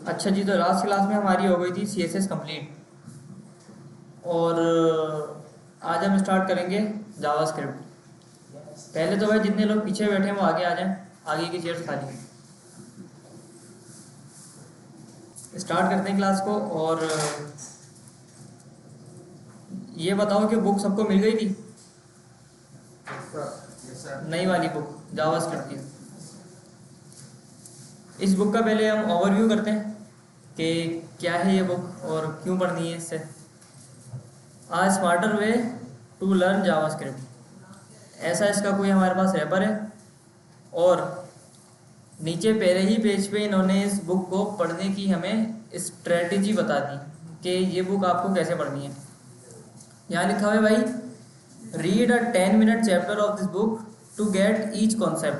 अच्छा जी, तो last class में हमारी हो गई थी CSS कंप्लीट। और आज हम स्टार्ट करेंगे जावास्क्रिप्ट। पहले तो भाई जितने लोग पीछे बैठे हैं वो आगे आ जाएं, आगे की चेयर्स खाली हैं। स्टार्ट करते हैं क्लास को। और ये बताओ कि बुक सबको मिल गई थी, नई वाली बुक जावास्क्रिप्ट की। इस बुक का पहले हम ओवरव्यू करते हैं कि क्या है ये बुक और क्यों पढ़नी है इससे। A smarter way to learn JavaScript, ऐसा इसका कोई हमारे पास रैपर है। और नीचे पहले ही पेज पे इन्होंने इस बुक को पढ़ने की हमें स्ट्रेटजी बता दी कि ये बुक आपको कैसे पढ़नी है। यहाँ लिखा हुआ है भाई, read a 10 minute chapter of this book to get each concept.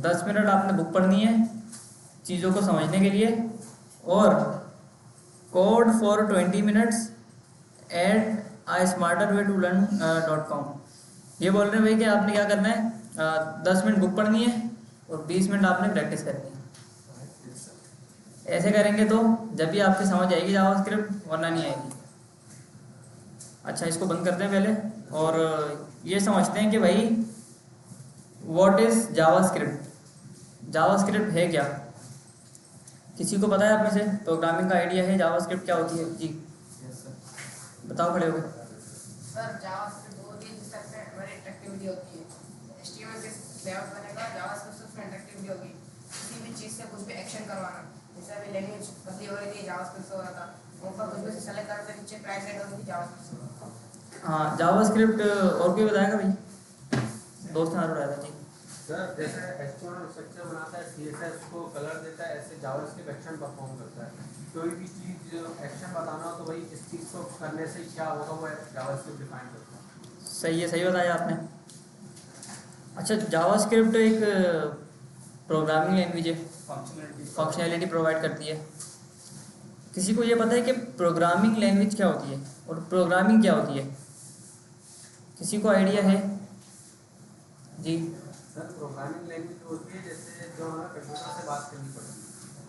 10 minute आपने बुक पढ़नी है चीज़ों को समझने के लिए। और code for 20 minutes at I smarter way to learn .com। ये बोल रहे हैं भाई कि आपने क्या करना है, 10 मिनट बुक पढ़नी है और 20 मिनट आपने प्रैक्टिस करनी है। ऐसे करेंगे तो जब भी आपकी समझ आएगी जावास्क्रिप्ट, वरना नहीं आएगी। अच्छा, इसको बंद करते हैं पहले और ये समझते हैं कि भाई व्हाट इज़ जावास्क्रिप्ट। जावास्क्रिप्ट है क्या? किसी को पता है आप में से प्रोग्रामिंग का आइडिया है जावास्क्रिप्ट क्या होती है? जी बताओ खड़े हो गए। सर जावास्क्रिप्ट बहुत ही जिससे हमारी इंटरेक्टिविटी होती है। HTML के लेआउट बनेगा, जावास्क्रिप्ट से उसमें इंटरेक्टिविटी होगी। किसी भी चीज़ से कुछ भी एक्शन करवाना, जैसे अभी लैंग्वेज बदली हो रही थी, जावास्क्रिप्ट से हो रहा था। ऊपर कुछ भी सेलेक्ट करते नीचे प्राइस रेट होती थी जावास्क्रिप्ट से। हाँ, जावास्क्रिप्ट और कोई बताएगा भाई? दोस्त ने उठाया था जी। सर जैसे HTML स्ट्रक्चर बनाता है, CSS को कलर देता है, ऐसे जावास्क्रिप्ट एक्शन परफॉर्म करता है। कोई भी चीज़ एक्शन बताना हो तो भाई इस चीज़ को करने से क्या होगा वो जावास्क्रिप्ट डिफाइन करता है। सही है, सही बताया आपने। अच्छा, जावास्क्रिप्ट एक प्रोग्रामिंग लैंग्वेज है, फंक्शनैलिटी प्रोवाइड करती है। किसी को ये पता है कि प्रोग्रामिंग लैंग्वेज क्या होती है और प्रोग्रामिंग क्या होती है? किसी को आइडिया है? जी। सर प्रोग्रामिंग लैंग्वेज होती है जैसे जो हमें कंप्यूटर से बात करनी पड़ती है।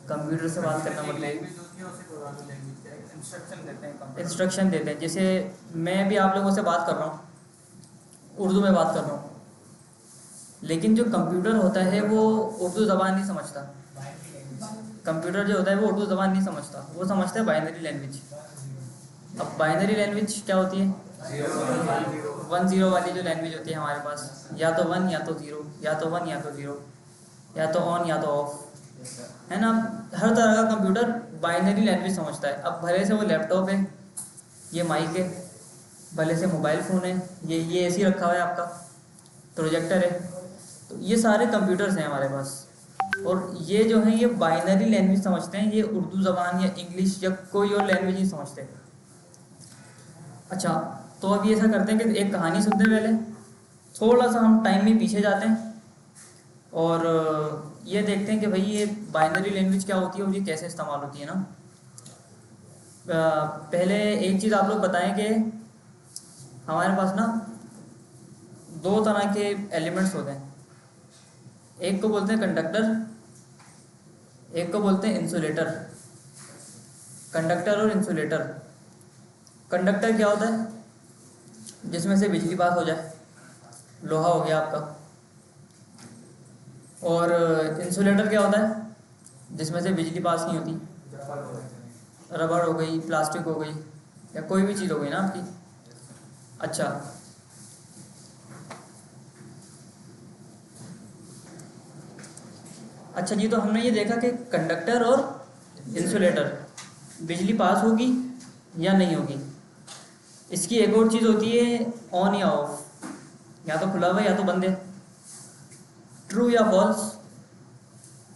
कंप्यूटर से बात करना मतलब लैंग्वेज होती है, उसे प्रोग्रामिंग लैंग्वेज क्या है, इंस्ट्रक्शन देते हैं। इंस्ट्रक्शन देते हैं। जैसे मैं भी आप लोगों से बात कर रहा हूँ, उर्दू में बात कर रहा हूँ, लेकिन जो कंप्यूटर होता है वो उर्दू ज़बान नहीं समझता। कंप्यूटर जो होता है वो उर्दू ज़बान नहीं समझता, वो समझता है बाइनरी लैंग्वेज। अब बाइनरी लैंग्वेज क्या होती है? 1-0 वाली जो लैंग्वेज होती है हमारे पास, या तो 1 या तो 0, या तो 1 या तो 0, या तो ऑन या तो ऑफ, है ना। हर तरह का कंप्यूटर बाइनरी लैंग्वेज समझता है। अब भले से वो लैपटॉप है, ये माइक है, भले से मोबाइल फ़ोन है, ये AC रखा हुआ है आपका, प्रोजेक्टर है, तो ये सारे कंप्यूटर्स हैं हमारे पास। और ये जो है ये बाइनरी लैंग्वेज समझते हैं, ये उर्दू ज़बान या इंग्लिश या कोई और लैंग्वेज नहीं समझते। अच्छा, तो अभी ऐसा करते हैं कि एक कहानी सुनते हैं पहले, थोड़ा सा हम टाइम में पीछे जाते हैं और ये देखते हैं कि भाई ये बाइनरी लैंग्वेज क्या होती है और ये कैसे इस्तेमाल होती है ना। पहले एक चीज़ आप लोग बताएं कि हमारे पास ना 2 तरह के एलिमेंट्स होते हैं। एक को बोलते हैं कंडक्टर, एक को बोलते हैं इंसुलेटर। कंडक्टर और इंसुलेटर। कंडक्टर क्या होता है? जिसमें से बिजली पास हो जाए, लोहा हो गया आपका। और इंसुलेटर क्या होता है? जिसमें से बिजली पास नहीं होती, रबड़ हो गई, प्लास्टिक हो गई, या कोई भी चीज़ हो गई ना आपकी। अच्छा, अच्छा जी, तो हमने ये देखा कि कंडक्टर और इंसुलेटर, बिजली पास होगी या नहीं होगी। इसकी एक और चीज़ होती है ऑन या ऑफ, या तो खुला हुआ है या तो बंद है, ट्रू या फॉल्स,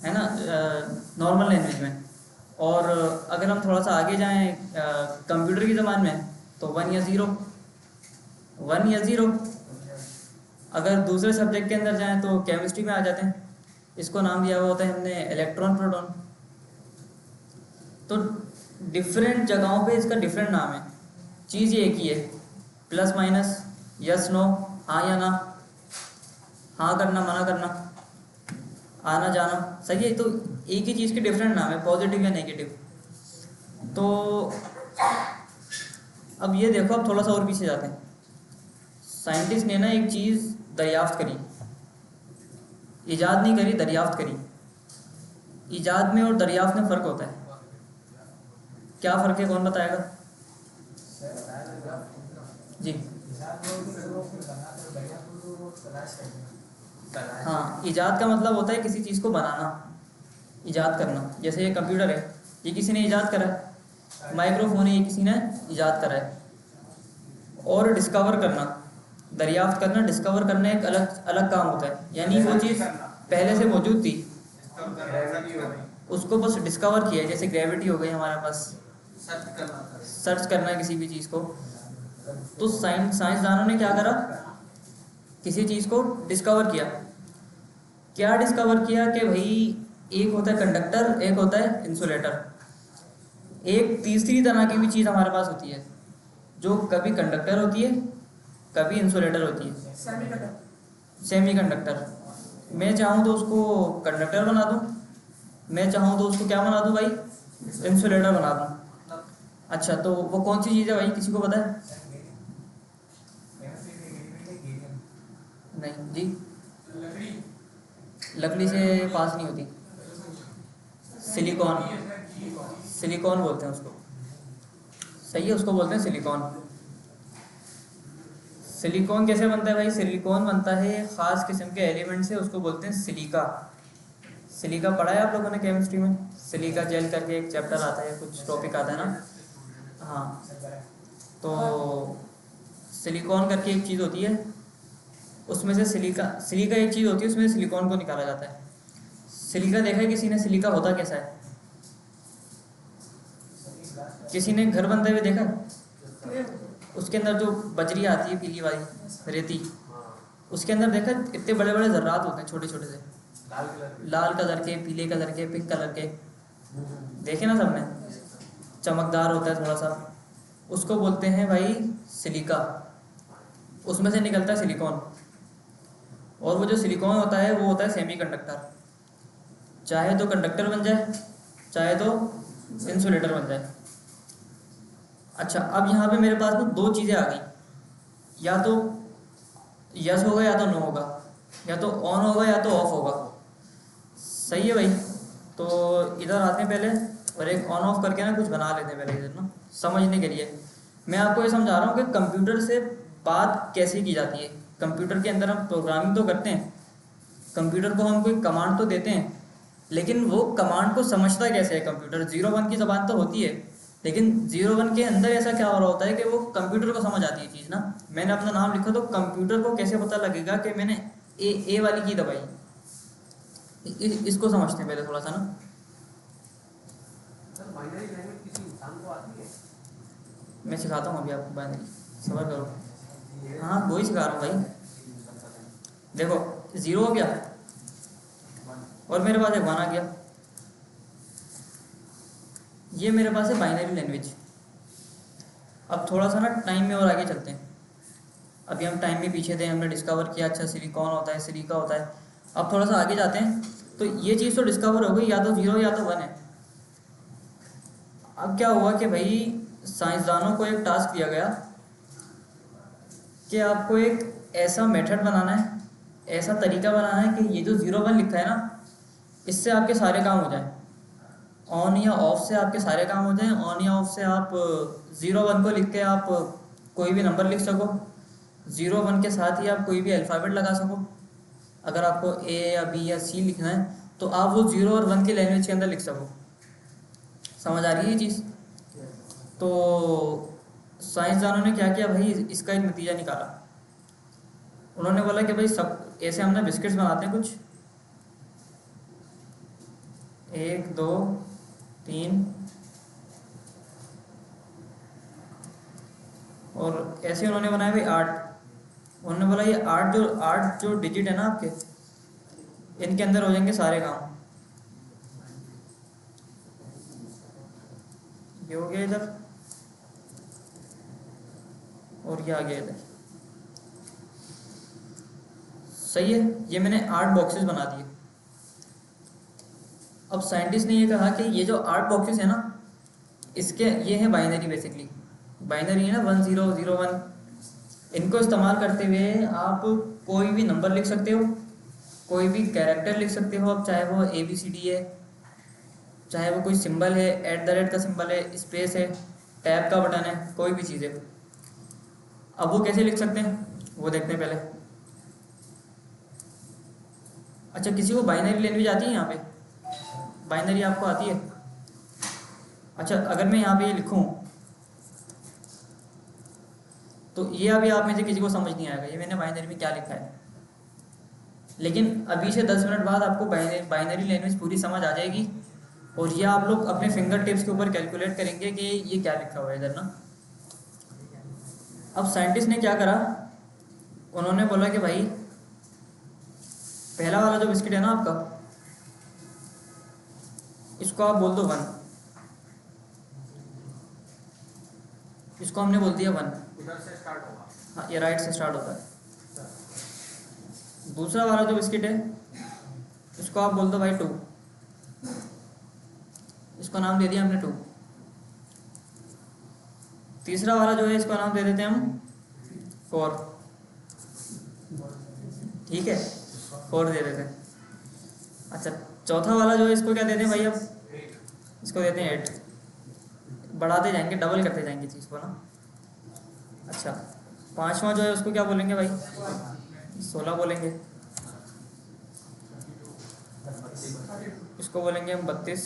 है ना, नॉर्मल लैंग्वेज में। और अगर हम थोड़ा सा आगे जाएं कंप्यूटर की ज़बान में, तो 1 या 0, 1 या 0। अगर दूसरे सब्जेक्ट के अंदर जाएं तो केमिस्ट्री में आ जाते हैं, इसको नाम दिया हुआ होता है हमने इलेक्ट्रॉन प्रोटॉन। तो डिफरेंट जगहों पे इसका डिफरेंट नाम है। चीज़ ये एक ही है, प्लस माइनस, यस नो, हाँ या ना, हाँ करना, मना करना। आना जाना, सही है। तो एक ही चीज़ के डिफरेंट नाम है, पॉजिटिव या नेगेटिव। तो अब ये देखो, अब थोड़ा सा और पीछे जाते हैं। साइंटिस्ट ने ना एक चीज़ दरियाफ्त करी, ईजाद नहीं करी, दरियाफ्त करी। ईजाद में और दरियाफ्त में फ़र्क होता है। क्या फ़र्क है, कौन बताएगा जी? हाँ, ईजाद का मतलब होता है किसी चीज़ को बनाना, ईजाद करना। जैसे ये कंप्यूटर है, ये किसी ने ईजाद करा है। माइक्रोफोन है, ये किसी ने ईजाद करा है। और डिस्कवर करना, दरियाफ्त करना, डिस्कवर करना एक अलग अलग काम होता है। यानी वो चीज़ पहले से मौजूद थी, उसको बस डिस्कवर किया है। जैसे ग्रेविटी हो गई हमारे पास, सर्च करना है किसी भी चीज़ को। तो साइंसदानों ने क्या करा, किसी चीज़ को डिस्कवर किया। क्या डिस्कवर किया कि भाई एक होता है कंडक्टर, एक होता है इंसुलेटर। एक तीसरी तरह की भी चीज़ हमारे पास होती है, जो कभी कंडक्टर होती है, कभी इंसुलेटर होती है, सेमी कंडक्टर। मैं चाहूँ तो उसको कंडक्टर बना दूँ, मैं चाहूँ तो उसको क्या बना दूँ भाई, इंसुलेटर बना दूँ। अच्छा, तो वो कौन सी चीज़ है भाई, किसी को पता है? नहीं जी, लकड़ी से पास नहीं होती। सिलिकॉन, सिलिकॉन बोलते हैं उसको, सही है, उसको बोलते हैं सिलिकॉन। सिलिकॉन कैसे बनता है भाई? सिलिकॉन बनता है एक ख़ास किस्म के एलिमेंट से, उसको बोलते हैं सिलिका। सिलिका पढ़ा है आप लोगों ने केमिस्ट्री में? सिलिका जेल करके एक चैप्टर आता है, कुछ टॉपिक आता है ना। हाँ, तो सिलिकॉन करके एक चीज़ होती है, उसमें से सिलिका एक चीज़ होती है, उसमें से सिलिकॉन को निकाला जाता है। सिलिका देखा है किसी ने? सिलिका होता कैसा है? किसी ने घर बनते हुए देखा? उसके अंदर जो बजरी आती है, पीली वाली रेती, उसके अंदर देखा इतने बड़े बड़े ज़र्रात होते हैं, छोटे छोटे से, लाल कलर के, पीले कलर के, पिंक कलर के, देखे ना सबने? चमकदार होता है थोड़ा सा, उसको बोलते हैं भाई सिलिका। उसमें से निकलता है सिलिकॉन। और वो जो सिलिकॉन होता है वो होता है सेमी कंडक्टर। चाहे तो कंडक्टर बन जाए, चाहे तो इंसुलेटर बन जाए। अच्छा, अब यहाँ पे मेरे पास ना दो चीज़ें आ गई, या तो यस होगा या तो नो होगा, या तो ऑन होगा या तो ऑफ होगा। सही है भाई। तो इधर आते हैं पहले, और एक ऑन ऑफ करके ना कुछ बना लेते हैं पहले इधर ना, समझने के लिए। मैं आपको ये समझा रहा हूँ कि कंप्यूटर से बात कैसे की जाती है। कंप्यूटर के अंदर हम प्रोग्रामिंग तो करते हैं, कंप्यूटर को हम कोई कमांड तो देते हैं, लेकिन वो कमांड को समझता कैसे है कंप्यूटर? 0-1 की ज़बान तो होती है, लेकिन 0-1 के अंदर ऐसा क्या हो रहा होता है कि वो कंप्यूटर को समझ आती है चीज़ ना। मैंने अपना नाम लिखा तो कंप्यूटर को कैसे पता लगेगा कि मैंने ए वाली की दबाई? इसको समझते हैं पहले थोड़ा सा ना। सर बाइनरी लैंग्वेज किसी इंसान को आती है? मैं सिखाता हूँ अभी आपको बाइनरी, सबर करो। हाँ, वही सिखा रहा हूँ भाई। देखो, 0 हो गया और मेरे पास एक 1 आ गया, ये मेरे पास है बाइनरी लैंग्वेज। अब थोड़ा सा ना टाइम में और आगे चलते हैं। अभी हम टाइम में पीछे थे, हमने डिस्कवर किया अच्छा सिलिकॉन होता है, सिलिका होता है। अब थोड़ा सा आगे जाते हैं, तो ये चीज़ तो डिस्कवर हो गई, या तो 0 या तो 1 है। अब क्या हुआ कि भाई साइंसदानों को एक टास्क दिया गया कि आपको एक ऐसा मेथड बनाना है, ऐसा तरीका बनाना है कि ये जो 0-1 लिखा है ना, इससे आपके सारे काम हो जाएं। ऑन या ऑफ से आपके सारे काम हो जाएं। ऑन या ऑफ से आप 0-1 को लिख के आप कोई भी नंबर लिख सको, 0-1 के साथ ही आप कोई भी अल्फ़ाबेट लगा सको। अगर आपको ए या बी या सी लिखना है तो आप वो 0 और 1 की लैंग्वेज के अंदर लिख सको। समझ आ रही है ये चीज़? तो साइंसदानों ने क्या किया भाई, इसका एक नतीजा निकाला। उन्होंने बोला कि भाई सब ऐसे हम ना बिस्किट्स बनाते हैं कुछ, 1 2 3, और ऐसे उन्होंने बनाया भाई 8। उन्होंने बोला ये 8 जो डिजिट है ना आपके, इनके अंदर हो जाएंगे सारे काम। ये हो गया इधर, और ये आ गया इधर। सही है, ये मैंने 8 बॉक्सेस बना दिए। अब साइंटिस्ट ने ये कहा कि ये जो 8 बॉक्सेस है ना, इसके ये है बाइनरी, बेसिकली बाइनरी है ना, 1001। इनको इस्तेमाल करते हुए आप कोई भी नंबर लिख सकते हो, कोई भी कैरेक्टर लिख सकते हो आप, चाहे वो ABCD है, चाहे वो कोई सिंबल है, @ का सिंबल है, स्पेस है, टैब का बटन है, कोई भी चीज़ है। अब वो कैसे लिख सकते हैं वो देखते हैं पहले। अच्छा, किसी को बाइनरी लैंग्वेज आती है? यहाँ पे बाइनरी आपको आती है? अच्छा, अगर मैं यहाँ पे ये लिखूँ तो ये अभी आप में से किसी को समझ नहीं आएगा ये मैंने बाइनरी में क्या लिखा है, लेकिन अभी से 10 मिनट बाद आपको बाइनरी लैंग्वेज पूरी समझ आ जाएगी, और ये आप लोग अपने फिंगर टिप्स के ऊपर कैलकुलेट करेंगे कि ये क्या लिखा हुआ है इधर ना। अब साइंटिस्ट ने क्या करा, उन्होंने बोला कि भाई पहला वाला जो बिस्किट है ना आपका, इसको आप बोल दो 1, इसको हमने बोल दिया 1। उधर से स्टार्ट होगा। हाँ, ये राइट से स्टार्ट होता है। दूसरा वाला जो बिस्किट है इसको आप बोल दो भाई 2, इसको नाम दे दिया हमने 2। तीसरा वाला जो है इसको नाम दे देते हैं हम 4, ठीक है, 4 दे देते हैं। अच्छा, चौथा वाला जो है इसको क्या देते हैं भाई, अब इसको देते हैं 8। बढ़ाते जाएंगे, डबल करते जाएंगे चीज़ को ना। अच्छा, पांचवा जो है उसको क्या बोलेंगे भाई, 16 बोलेंगे। इसको बोलेंगे हम 32।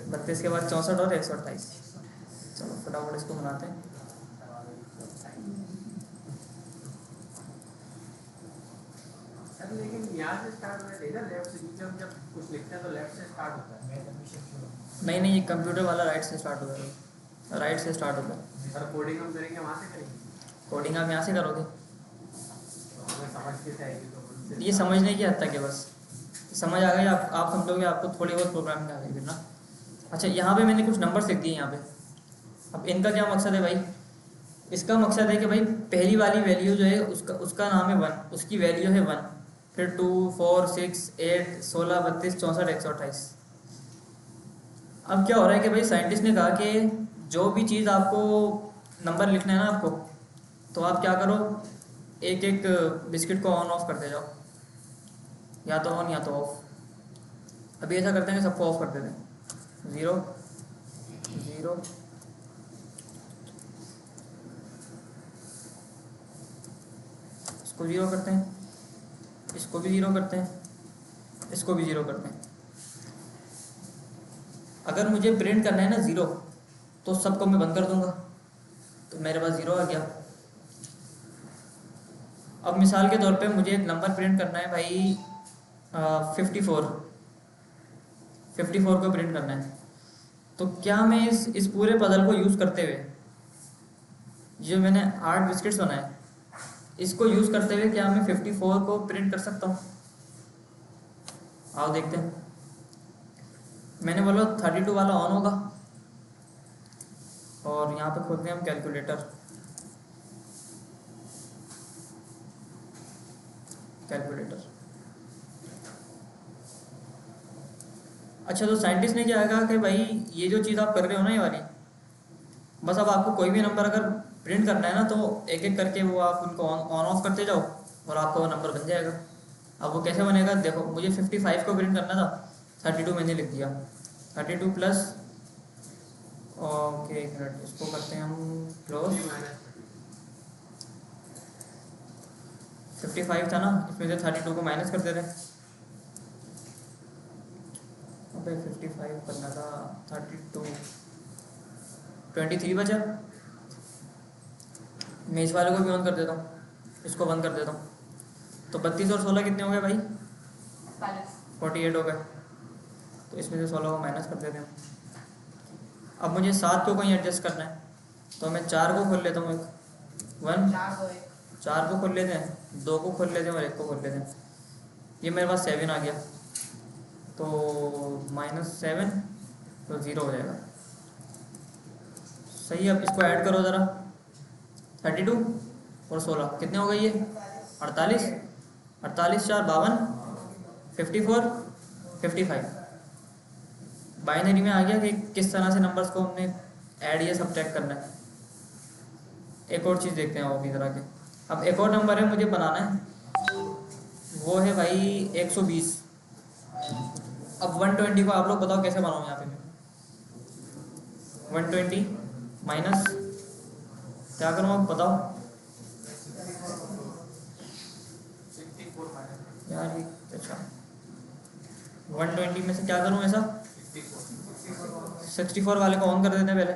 32 के बाद 64 और 128। चलो फटाफट इसको बनाते हैं। सर लेकिन यहाँ से स्टार्ट होना चाहिए ना, लेफ्ट से, क्योंकि हम जब कुछ लिखते हैं तो लेफ्ट से स्टार्ट होता है। नहीं, ये कंप्यूटर वाला राइट से स्टार्ट होगा, राइट से स्टार्ट होगा। सर कोडिंग हम करेंगे वहाँ से करेंगे, कोडिंग आप यहाँ से करोगे, तो हमें समझ के आएगी तो उनसे ये समझने की हद तक है बस, समझ आ गई आप समझोगे, आपको थोड़ी बहुत प्रोग्रामिंग आ गई फिर ना। अच्छा, यहाँ पे मैंने कुछ नंबर्स लिख दिए यहाँ पे। अब इनका क्या मकसद है भाई, इसका मकसद है कि भाई पहली वाली वैल्यू जो है उसका नाम है 1, उसकी वैल्यू है 1, फिर 2, 4, 6, 8, 16, 32, 64, 128। अब क्या हो रहा है कि भाई साइंटिस्ट ने कहा कि जो भी चीज़ आपको नंबर लिखना है ना आपको, तो आप क्या करो, एक एक बिस्किट को ऑन ऑफ करते जाओ, या तो ऑन या तो ऑफ। अभी ऐसा करते हैं कि सबको ऑफ कर देते हैं। 0, 0, इसको 0 करते हैं, इसको भी 0 करते हैं, इसको भी 0 करते हैं। अगर मुझे प्रिंट करना है ना 0, तो सबको मैं बंद कर दूंगा, तो मेरे पास 0 आ गया। अब मिसाल के तौर पे मुझे एक नंबर प्रिंट करना है भाई 54 को प्रिंट करना है, तो क्या मैं इस पूरे पजल को यूज़ करते हुए, जो मैंने 8 बिस्किट्स बनाए, इसको यूज़ करते हुए क्या मैं 54 को प्रिंट कर सकता हूँ? आओ देखते हैं। मैंने बोला 32 वाला ऑन होगा, और यहाँ पे खोलते हैं हम कैलकुलेटर। अच्छा, तो साइंटिस्ट ने क्या कहा कि भाई ये जो चीज़ आप कर रहे हो ना, ये वाली, बस अब आपको कोई भी नंबर अगर प्रिंट करना है ना, तो एक एक करके वो आप उनको ऑन ऑफ करते जाओ, और आपका वो नंबर बन जाएगा। अब वो कैसे बनेगा, देखो मुझे 55 को प्रिंट करना था, 32 मैंने लिख दिया, 32 प्लस, ओके एक मिनट, इसको करते हैं हम क्लोज। 55 था ना, इसमें से 32 को माइनस कर देते हैं। अबे 55 करना था, 32, 23 बचा। मैं इस वाले को भी ऑन कर देता हूँ, इसको बंद कर देता हूँ। तो 32 और 16 कितने हो गए भाई? 48 हो गए। तो इसमें से 16 को माइनस कर देते हैं। अब मुझे 7 को कहीं एडजस्ट करना है, तो मैं 4 को खोल लेता हूँ, एक 1, 4 को खोल लेते हैं, 2 को खोल लेते हैं और 1 को खोल लेते हैं। ये मेरे पास 7 आ गया, तो -7, तो 0 हो जाएगा। सही है, अब इसको ऐड करो ज़रा, 32 और 16 कितने हो गए ये? 48, 48 4 52, 54, 55। बाइनरी में आ गया कि किस तरह से नंबर्स को हमने ऐड या सब्ट्रैक्ट करना है। एक और चीज़ देखते हैं वो भी तरह के। अब एक और नंबर है मुझे बनाना है, वो है भाई 120। अब 120 को आप लोग बताओ कैसे बनाऊँ यहाँ पे मैं। 120 माइनस क्या करूँ आप बताओ यार ये। अच्छा 120 में से क्या करूँ ऐसा, 64 वाले को ऑन कर देते हैं पहले,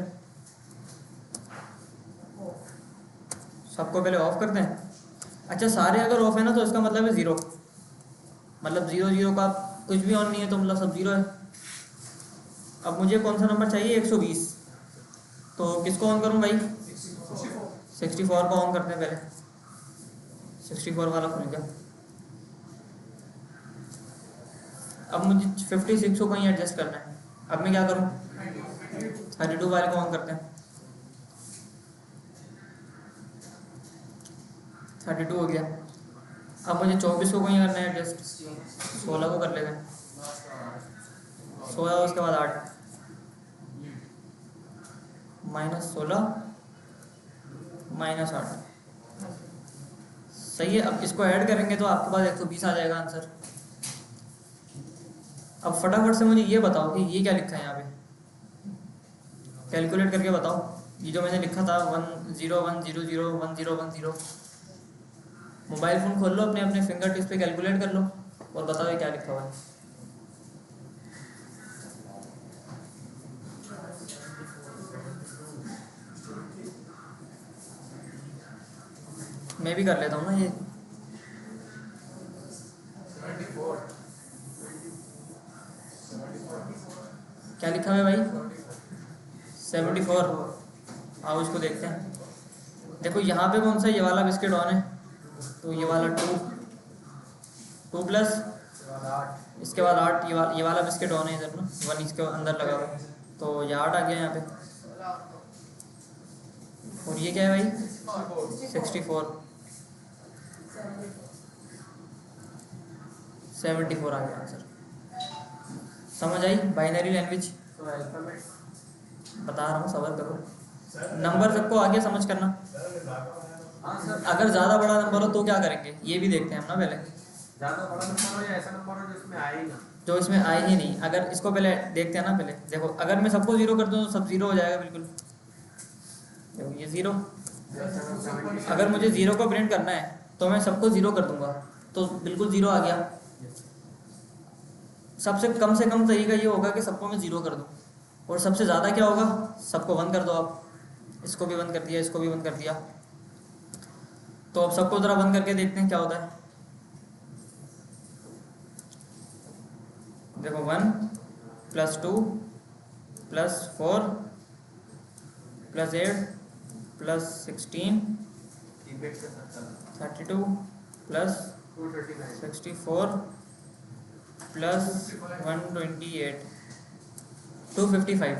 सबको पहले ऑफ करते हैं। अच्छा सारे अगर ऑफ है ना तो इसका मतलब है 0, मतलब 0 0 का कुछ भी ऑन नहीं है तो मतलब सब 0 है। अब मुझे कौन सा नंबर चाहिए, 120, तो किसको ऑन करूं भाई, 64 को ऑन करते हैं पहले। 64 वाला खुल गया। अब मुझे 56 को कहीं एडजस्ट करना है। अब मैं क्या करूं, 32 वाले को ऑन करते हैं। 32 हो गया। अब मुझे 24 को कहीं करना है एडजस्ट, 16 को कर लेंगे। 16 उसके बाद 8 माइनस 16 माइनस 8 सही है। अब इसको ऐड करेंगे तो आपके पास 120 आ जाएगा आंसर। अब फटाफट से मुझे ये बताओ कि ये क्या लिखा है यहाँ पे, कैलकुलेट करके बताओ। ये जो मैंने लिखा था 1010010110 मोबाइल फ़ोन खोल लो अपने अपने फिंगर टिप्स पे कैलकुलेट कर लो और बताओ ये क्या लिखा हुआ है। मैं भी कर लेता हूँ ना ये। क्या लिखा हुआ है भाई, 74। आओ इसको देखते हैं। देखो यहाँ पे कौन सा, ये वाला बिस्किट ऑन है तो ये वाला 2 प्लस इसके बाद 8, ये वाला बिस्किट ऑन है इधर ना, 1 इसके अंदर लगा हुआ है तो ये 8 आ गया यहाँ पे। और ये क्या है भाई, 64 74 आ गया आंसर। समझ आई बाइनरी लैंग्वेज, बता रहा हूँ सबर करो। नंबर सबको आगे समझ करना। अगर ज़्यादा बड़ा नंबर हो तो क्या करेंगे ये भी देखते हैं हम ना पहले। ज़्यादा बड़ा नंबर हो या ऐसा नंबर हो जिसमें आए ही ना, जो इसमें आए ही नहीं, अगर इसको पहले देखते हैं ना पहले। देखो अगर मैं सबको 0 कर दूँ तो सब 0 हो जाएगा बिल्कुल। देखो ये 0, अगर मुझे 0 को प्रिंट करना है तो मैं सबको 0 कर दूंगा तो बिल्कुल 0 आ गया। सबसे कम से कम तरीका ये होगा कि सबको मैं 0 कर दूँ, और सबसे ज़्यादा क्या होगा, सबको 1 कर दो आप। इसको भी 1 कर दिया, इसको भी 1 कर दिया। तो अब सबको ज़रा 1 करके देखते हैं क्या होता है। देखो 1 plus 2 plus 4 plus 8 plus 16 32 plus 64 plus 128 255।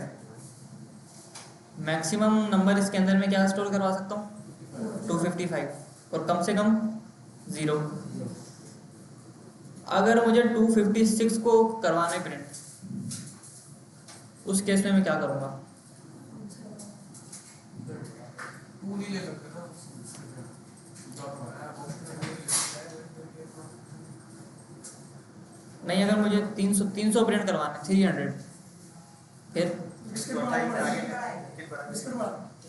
Maximum number इसके अंदर में क्या स्टोर करवा सकता हूँ, 255, और कम से कम 0। अगर मुझे 256 को करवाना है प्रिंट, उस केस में मैं क्या करूँगा, नहीं अगर मुझे 300 प्रिंट करवाना है, 300, फिर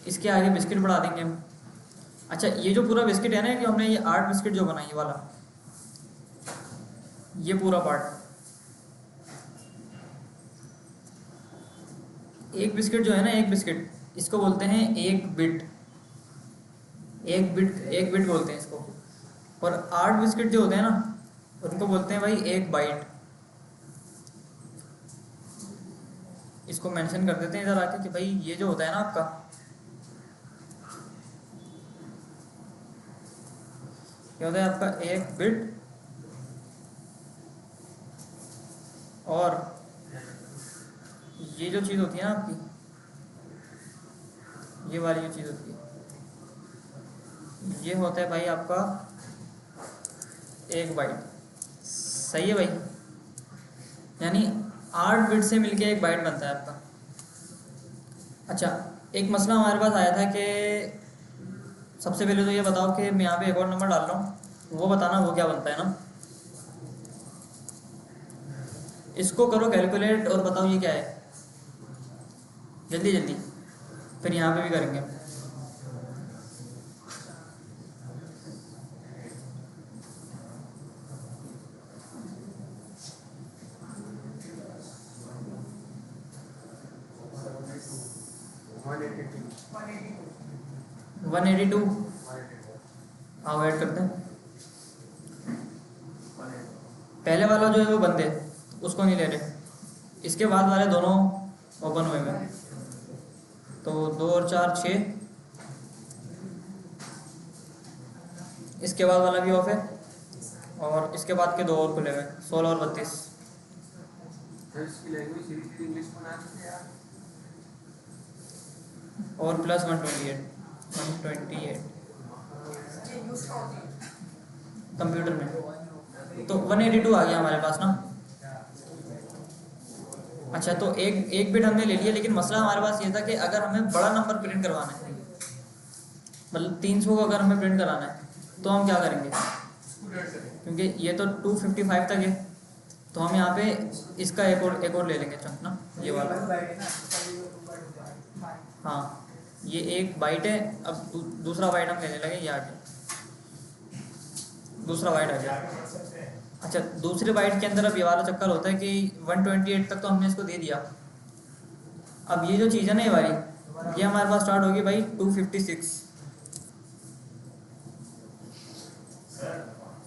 इसके आगे बिस्किट बढ़ा देंगे हम। अच्छा ये जो पूरा बिस्किट है ना, कि हमने ये 8 बिस्किट जो बनाई, ये वाला, ये पूरा पार्ट, एक बिस्किट जो है ना, एक बिस्किट, इसको बोलते हैं 1 बिट। 1 बिट बोलते हैं इसको। और 8 बिस्किट जो होते हैं ना, उनको बोलते हैं भाई 1 बाइट। इसको मेंशन कर देते हैं इधर आके कि भाई ये जो होता है ना आपका, क्या होता है आपका 1 बिट, और ये जो चीज़ होती है ना आपकी, ये वाली जो चीज़ होती है, ये होता है भाई आपका 1 बाइट। सही है भाई। यानी 8 बिट से मिलके एक बाइट बनता है आपका। अच्छा, एक मसला हमारे पास आया था कि सबसे पहले तो ये बताओ कि मैं यहाँ पे एक और नंबर डाल रहा हूँ, वो बताना वो क्या बनता है ना। इसको करो कैलकुलेट और बताओ ये क्या है, जल्दी जल्दी, फिर यहाँ पे भी करेंगे। वन 82 हाँ ऐड करते हैं। पहले वाला जो है वो बंद है, उसको नहीं ले रहे। इसके बाद वाले दोनों ओपन हुए हैं, तो 2 और 4 6। इसके बाद वाला भी ऑफ है, और इसके बाद के दो और खुले हुए 16 और 32। और प्लस 128 कंप्यूटर में, तो 182 आ गया हमारे पास ना। अच्छा, तो एक बिट हमने ले लिया, लेकिन मसला हमारे पास ये था कि अगर हमें बड़ा नंबर प्रिंट करवाना है, मतलब 300 को अगर हमें प्रिंट कराना है, तो हम क्या करेंगे, क्योंकि ये तो 255 तक है, तो हम यहाँ पे इसका एक और ले लेंगे चंक ना, ये वाला। हाँ, ये एक बाइट है, अब दूसरा बाइट हम लेने लगे, ये आ गया दूसरा बाइट आ गया। अच्छा, दूसरे बाइट के अंदर अब ये वाला चक्कर होता है कि 128 तक तो हमने इसको दे दिया। अब ये जो चीज़ है ना, ये वाली, ये हमारे पास स्टार्ट होगी भाई 256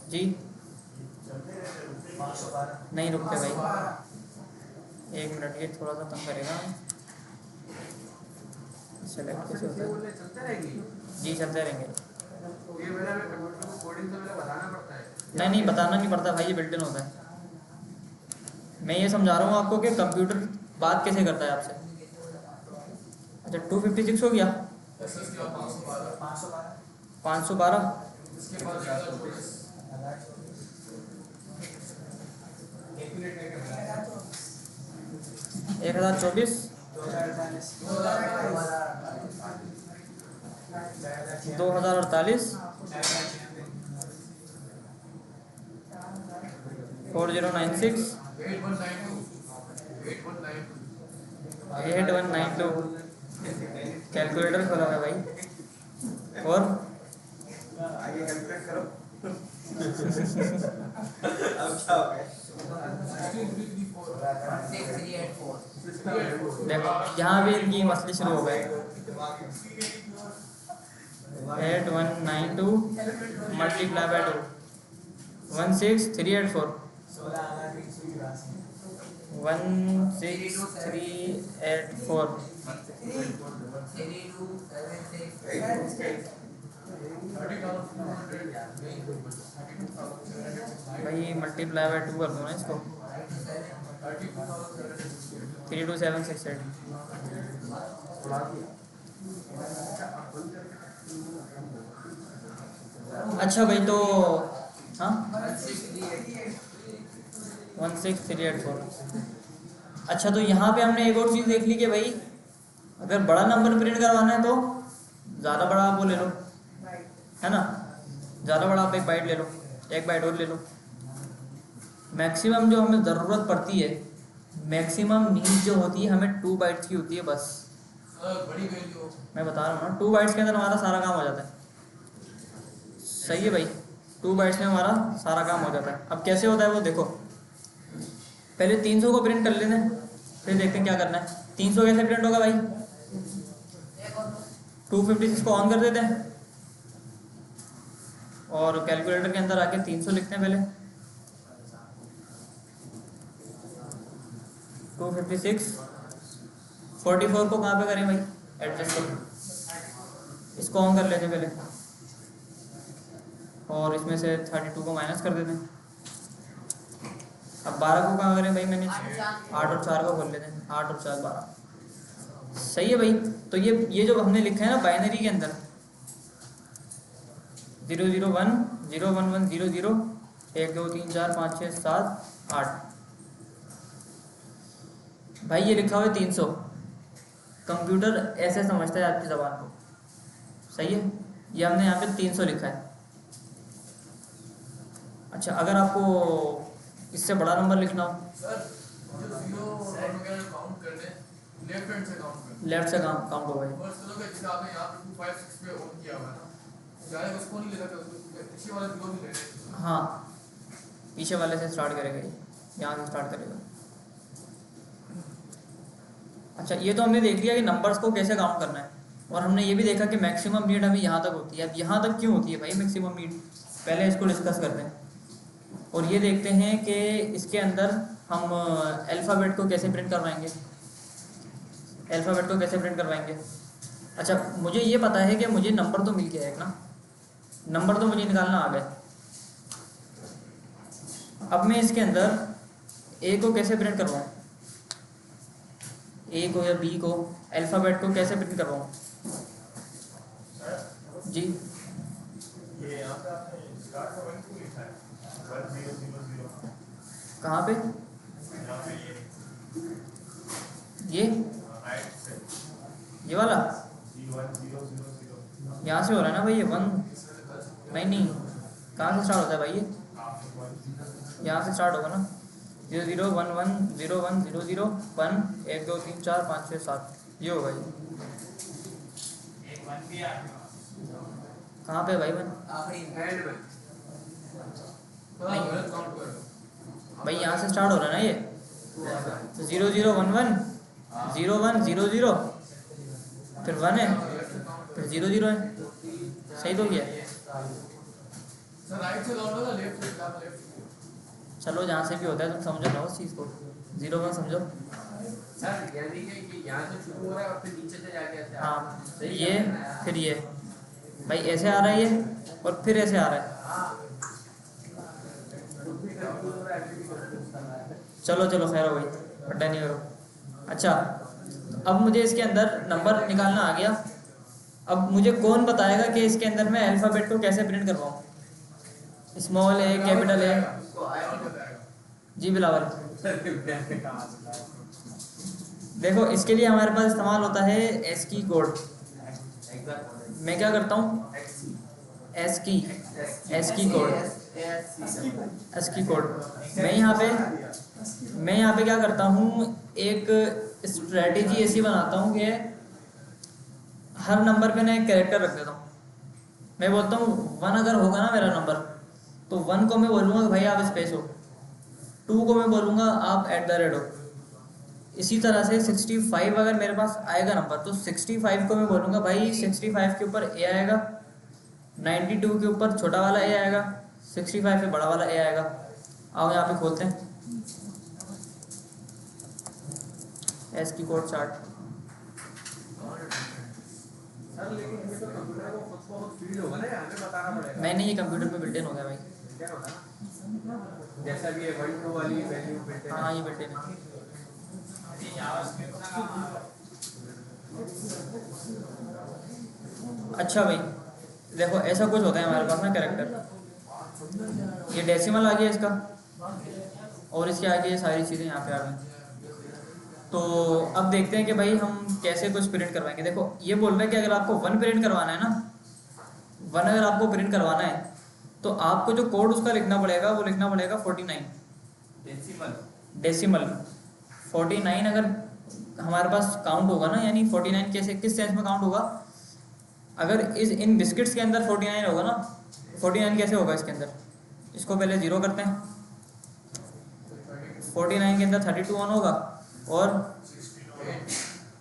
जी। नहीं रुकते भाई, 1 मिनट, ये थोड़ा सा तंग करेगा। सेलेक्ट कैसे होता है जी, चलते रहेंगे। नहीं बताना नहीं पड़ता भाई, ये बिल्ट इन होता है। मैं ये समझा रहा हूँ आपको कि कंप्यूटर बात कैसे करता है आपसे। अच्छा, 256 हो गया, 512 1024 2048 4096 8192। कैलकुलेटर खोला है भाई, और आगे कैलकुलेट करो। अब क्या हो गया? देखो यहाँ भी इनकी मसले शुरू हो गए। 8192 मल्टीप्लाई बाय 2 16384 16384 भाई मल्टीप्लाई बाय 2 कर दो ना इसको, 32768। अच्छा भाई, तो हाँ 16384। अच्छा, तो यहाँ पे हमने एक और चीज़ देख ली कि भाई अगर बड़ा नंबर प्रिंट करवाना है तो ज़्यादा बड़ा आप वो ले लो, है ना, ज़्यादा बड़ा आप एक बाइट ले लो, एक बाइट और ले लो। मैक्सिमम जो हमें ज़रूरत पड़ती है, मैक्सिमम नीड जो होती है हमें 2 बाइट्स की होती है बस। मैं बता रहा हूँ ना, 2 बाइट्स के अंदर हमारा सारा काम हो जाता है। सही है भाई, 2 बाइट्स में हमारा सारा काम हो जाता है। अब कैसे होता है वो देखो, पहले 300 को प्रिंट कर लेते हैं, फिर देखते हैं क्या करना है। 300 कैसे प्रिंट होगा भाई, 256 को ऑन कर देते हैं और कैलकुलेटर के अंदर आके 300 लिखते हैं पहले। 256 44 को कहाँ पे करें भाई, एडजस्ट करो, इसको ऑन कर लेते हैं पहले, और इसमें से 32 को माइनस कर देते हैं। अब 12 को कहाँ करें भाई, मैंने 8 और 4 को खोल लेते हैं, 8 और 4 12। सही है भाई, तो ये जो हमने लिखा है ना बाइनरी के अंदर 001 011 00 1 2 3 4 5 6 7 8, भाई ये लिखा हुआ है 300, कंप्यूटर ऐसे समझता है आपकी ज़बान को, सही है। ये हमने यहाँ पे 300 लिखा है। अच्छा, अगर आपको इससे बड़ा नंबर लिखना हो, सर जो 0 और 1 वगैरह काउंट करने लेफ्ट हैंड से काउंट करने लेफ्ट से काउंट होगा ये। फर्स्ट चलो कि जैसे आपने यहाँ पे 2 5 6 पे ऑन किया हुआ है ना, जाने उसको नहीं लेता, उसको पीछे वाले दो भी ले रहे हैं। हाँ, पीछे वाले से स्टार्ट करेगा ये, यहाँ से स्टार्ट करेगा। अच्छा, ये तो हमने देख लिया कि नंबर्स को कैसे काउंट करना है, और हमने ये भी देखा कि मैक्सिमम नीड हमें यहाँ तक होती है। अब यहाँ तक क्यों होती है भाई मैक्सिमम नीड, पहले इसको डिस्कस करते हैं और ये देखते हैं कि इसके अंदर हम अल्फ़ाबेट को कैसे प्रिंट करवाएंगे, अल्फ़ाबेट को कैसे प्रिंट करवाएंगे। अच्छा, मुझे ये पता है कि मुझे नंबर तो मिल गया है ना, नंबर तो मुझे निकालना आ गया। अब मैं इसके अंदर ए को कैसे प्रिंट करवाऊँ, ए को या बी को, अल्फ़ाबेट को कैसे प्रिंट करवाऊँ जी। ये यहाँ पे आपने स्टार्ट का 1 क्यों लिखा है? 1000। कहाँ पे? यहाँ पे ये राइट से ये वाला G1000। यहाँ से हो रहा है ना भाई, ये 1 नहीं, कहाँ से स्टार्ट होता है भाई ये? यहाँ से स्टार्ट होगा ना, 0 0 1 1 0 1 0 0 1 1 2 3 4 5 6 7, ये होगा ये। कहाँ पे भाई 1? आखिरी एंड में हाँ गलत काउंट करो भाई यहाँ से स्टार्ट हो रहा है ना ये, तो 0 0 1 1 0 1 0 0, फिर 1 है, फिर 0 0 है, सही तो किया। सर राइट से काउंट होगा, लेफ्ट से क्या लेफ्ट चलो जहाँ से भी होता है तुम समझो ना उस चीज़ को, 0 1 समझो। सर यानी कि यहाँ से शुरू हो रहा है और फिर नीचे से जाके ऐसे हाँ, ये फिर ये भाई ऐसे आ रहा है ये, और फिर ऐसे आ रहा है। चलो चलो खैर हो गई, अड्डा नहीं करो। अच्छा, अब मुझे इसके अंदर नंबर निकालना आ गया। अब मुझे कौन बताएगा कि इसके अंदर मैं अल्फ़ाबेट को कैसे प्रिंट करवाऊँ, स्मॉल है कैपिटल है? जी बिलावल, देखो इसके लिए हमारे पास इस्तेमाल होता है एस्की कोड। मैं क्या करता हूँ, एस्की कोड, एस्की कोड। मैं यहाँ पे क्या करता हूँ, एक स्ट्रेटेजी ऐसी बनाता हूँ कि हर नंबर पे ना एक कैरेक्टर रख देता हूँ। मैं बोलता हूँ 1 अगर होगा ना मेरा नंबर, तो 1 को मैं बोलूँगा कि भाई आप स्पेस हो, 2 को मैं बोलूँगा आप @ हो। इसी तरह से 65 अगर मेरे पास आएगा नंबर, तो 65 को मैं बोलूँगा भाई 65 के ऊपर ए आएगा, 92 के ऊपर छोटा वाला ए आएगा, 65 पे बड़ा वाला ए आएगा। आओ यहाँ पे खोलते हैं एस्की कोड चार्ट। सर लेकिन ये तो कंप्यूटर को खुद को खुद फीड होगा ना, हमें बताना पड़ेगा। मैंने ये कंप्यूटर पे बिल्ट इन हो गया भाई। क्या होगा ना, जैसा भी ये 1 2 वाली वैल्यू बिल्ट हाँ ये बिल्ट इन है। अच्छा भाई देखो ऐसा कुछ होता है हमारे पास ना कैरेक्टर, ये डेसिमल आ गया इसका, और इसके आगे ये सारी चीज़ें यहाँ पे आ गई। तो अब देखते हैं कि भाई हम कैसे कुछ प्रिंट करवाएंगे। देखो ये बोल रहा है कि अगर आपको 1 प्रिंट करवाना है ना, 1 अगर आपको प्रिंट करवाना है तो आपको जो कोड उसका लिखना पड़ेगा वो लिखना पड़ेगा 49 डेसिमल। 49 अगर हमारे पास काउंट होगा ना, यानी 49 कैसे किस सेंस में काउंट होगा, अगर इन बिस्किट्स के अंदर 49 होगा ना, 49 कैसे होगा इसके अंदर, इसको पहले 0 करते हैं, 49 के अंदर 32 1 होगा और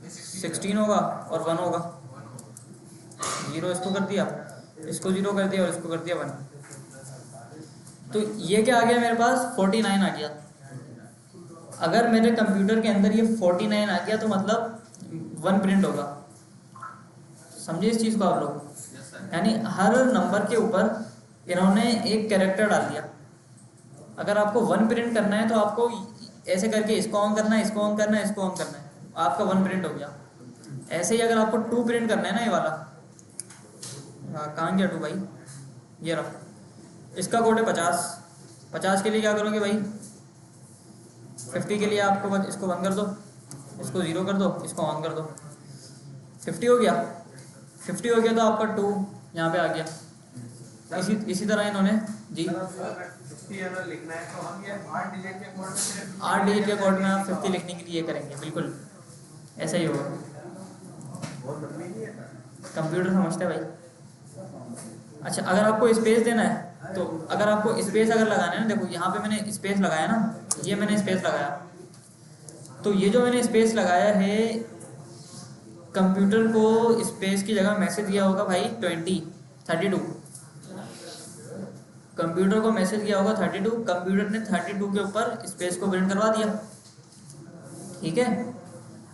16 होगा और 1 होगा। 0 इसको कर दिया, इसको 0 कर दिया और इसको कर दिया 1। तो ये क्या आ गया मेरे पास 49 आ गया। अगर मेरे कंप्यूटर के अंदर ये 49 आ गया तो मतलब 1 प्रिंट होगा। समझे इस चीज़ को आप लोग, यानी हर नंबर के ऊपर इन्होंने एक कैरेक्टर डाल दिया। अगर आपको 1 प्रिंट करना है तो आपको ऐसे करके इसको ऑन करना है, इसको ऑन करना है, इसको ऑन करना है, आपका 1 प्रिंट हो गया। ऐसे ही अगर आपको 2 प्रिंट करना है ना, ये वाला कहाँ गया 2 भाई, ये रहा, इसका कोड है 50। 50 के लिए क्या करोगे भाई, 50 के लिए आपको इसको बंद कर दो, इसको 0 कर दो, इसको ऑन कर दो, 50 हो गया। 50 हो गया तो आपका 2 यहाँ पे आ गया। इसी तरह इन्होंने जी 50 अगर लिखना है तो हम ये 8 डिजिट के कोड में 8 डिजिट के कोड में आप 50 लिखने के लिए करेंगे, बिल्कुल ऐसा ही होगा। बहुत लंबी नहीं है। कंप्यूटर समझते हैं भाई। अच्छा, अगर आपको स्पेस देना है तो अगर आपको स्पेस अगर लगाना है ना, देखो यहाँ पे मैंने स्पेस लगाया ना, ये मैंने स्पेस लगाया, तो ये जो मैंने स्पेस लगाया है, कंप्यूटर को स्पेस की जगह मैसेज दिया होगा भाई 32। कंप्यूटर को मैसेज किया होगा 32, कंप्यूटर ने 32 के ऊपर स्पेस को प्रिंट करवा दिया, ठीक है।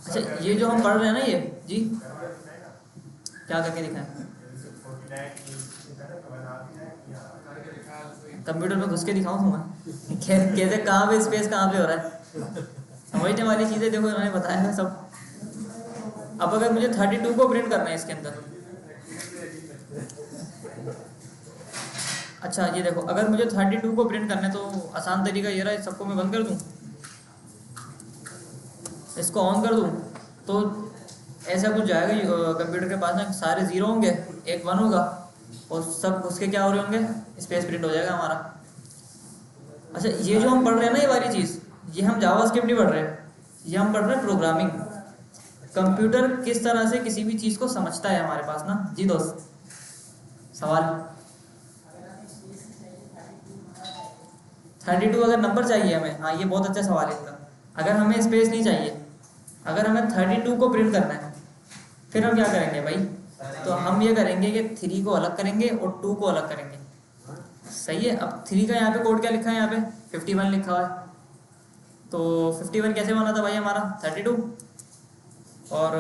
अच्छा, ये जो हम पढ़ रहे हैं ना, ये जी क्या करके दिखाएं, कंप्यूटर में घुस के दिखाऊं तुम्हें कैसे कहाँ पे स्पेस कहाँ पे हो रहा है, समझने वाली चीज़ें देखो इन्होंने बताया है सब। अब अगर मुझे 32 को प्रिंट करना है इसके अंदर, अच्छा ये देखो, अगर मुझे 32 को प्रिंट करना है तो आसान तरीका ये रहा, सबको मैं बंद कर दूं, इसको ऑन कर दूं, तो ऐसा कुछ जाएगा कंप्यूटर के पास ना, सारे 0 होंगे, एक 1 होगा, और सब उसके क्या हो रहे होंगे, स्पेस प्रिंट हो जाएगा हमारा। अच्छा, ये जो हम पढ़ रहे हैं ना, ये वाली चीज़, ये हम जावास्क्रिप्ट नहीं पढ़ रहे हैं, ये हम पढ़ रहे हैं प्रोग्रामिंग। कंप्यूटर किस तरह से किसी भी चीज़ को समझता है हमारे पास ना। जी दोस्त, सवाल 32 अगर नंबर चाहिए हमें, हाँ ये बहुत अच्छा सवाल है इसका। अगर हमें स्पेस नहीं चाहिए, अगर हमें 32 को प्रिंट करना है, फिर हम क्या करेंगे भाई, तो हम ये करेंगे कि 3 को अलग करेंगे और 2 को अलग करेंगे, सही है। अब 3 का यहाँ पे कोड क्या लिखा है, यहाँ पे 51 लिखा हुआ है, तो 51 कैसे बना था भाई हमारा 32, और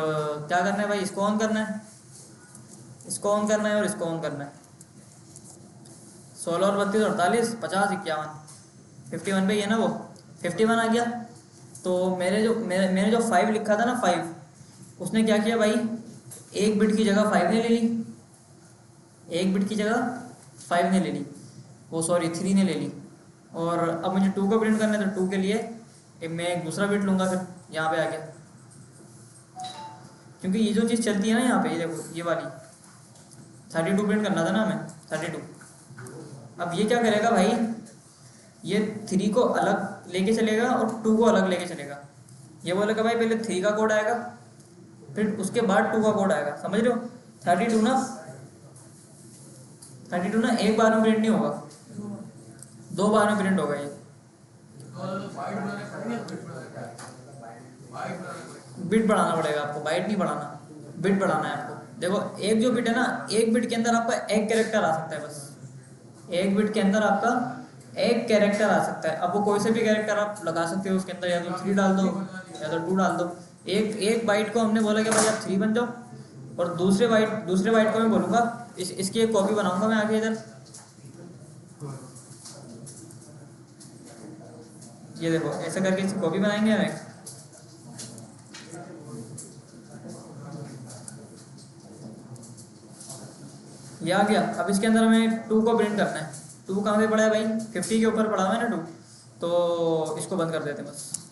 क्या करना है भाई, इसको ऑन करना है, इसको ऑन करना है और इसको ऑन करना है, 16 और 32 48 50 51, 51 पे ही है ना वो, 51 आ गया। तो मैंने जो 5 लिखा था ना 5, उसने क्या किया भाई, एक बिट की जगह 5 ने ले ली, एक बिट की जगह 5 ने ले ली, वो सॉरी 3 ने ले ली। और अब मुझे 2 को प्रिंट करना है, तो 2 के लिए मैं एक दूसरा बिट लूँगा, फिर यहाँ पे आ गया, क्योंकि ये जो चीज़ चलती है ना यहाँ पे, ये देखो ये वाली 32 प्रिंट करना था ना हमें 32। अब ये क्या करेगा भाई, ये 3 को अलग लेके चलेगा और 2 को अलग लेके चलेगा। ये बोलेगा भाई पहले 3 का कोड आएगा, फिर उसके बाद 2 का कोड आएगा, समझ रहे हो। 32 ना एक बार में प्रिंट नहीं होगा, 2 बार में प्रिंट होगा। ये बिट बढ़ाना पड़ेगा आपको, बाइट नहीं बढ़ाना, बिट बढ़ाना है आपको। देखो एक जो बिट है ना, एक बिट के अंदर आपका एक कैरेक्टर आ सकता है, बस एक बिट के अंदर आपका एक कैरेक्टर आ सकता है। अब वो कोई से भी कैरेक्टर आप लगा सकते हो उसके अंदर, या तो 3 डाल दो या तो 2 डाल दो। एक बाइट को हमने बोला कि भाई आप 3 बन जाओ, और दूसरे बाइट को मैं बोलूँगा इसकी एक कॉपी बनाऊंगा मैं आगे इधर, ये देखो ऐसा करके इसकी कॉपी बनाएंगे हमें। ये आ गया। अब इसके अंदर हमें 2 को प्रिंट करना है। 2 कहाँ पे पड़ा है भाई, 50 के ऊपर पड़ा हुआ है ना 2, तो इसको बंद कर देते हैं बस,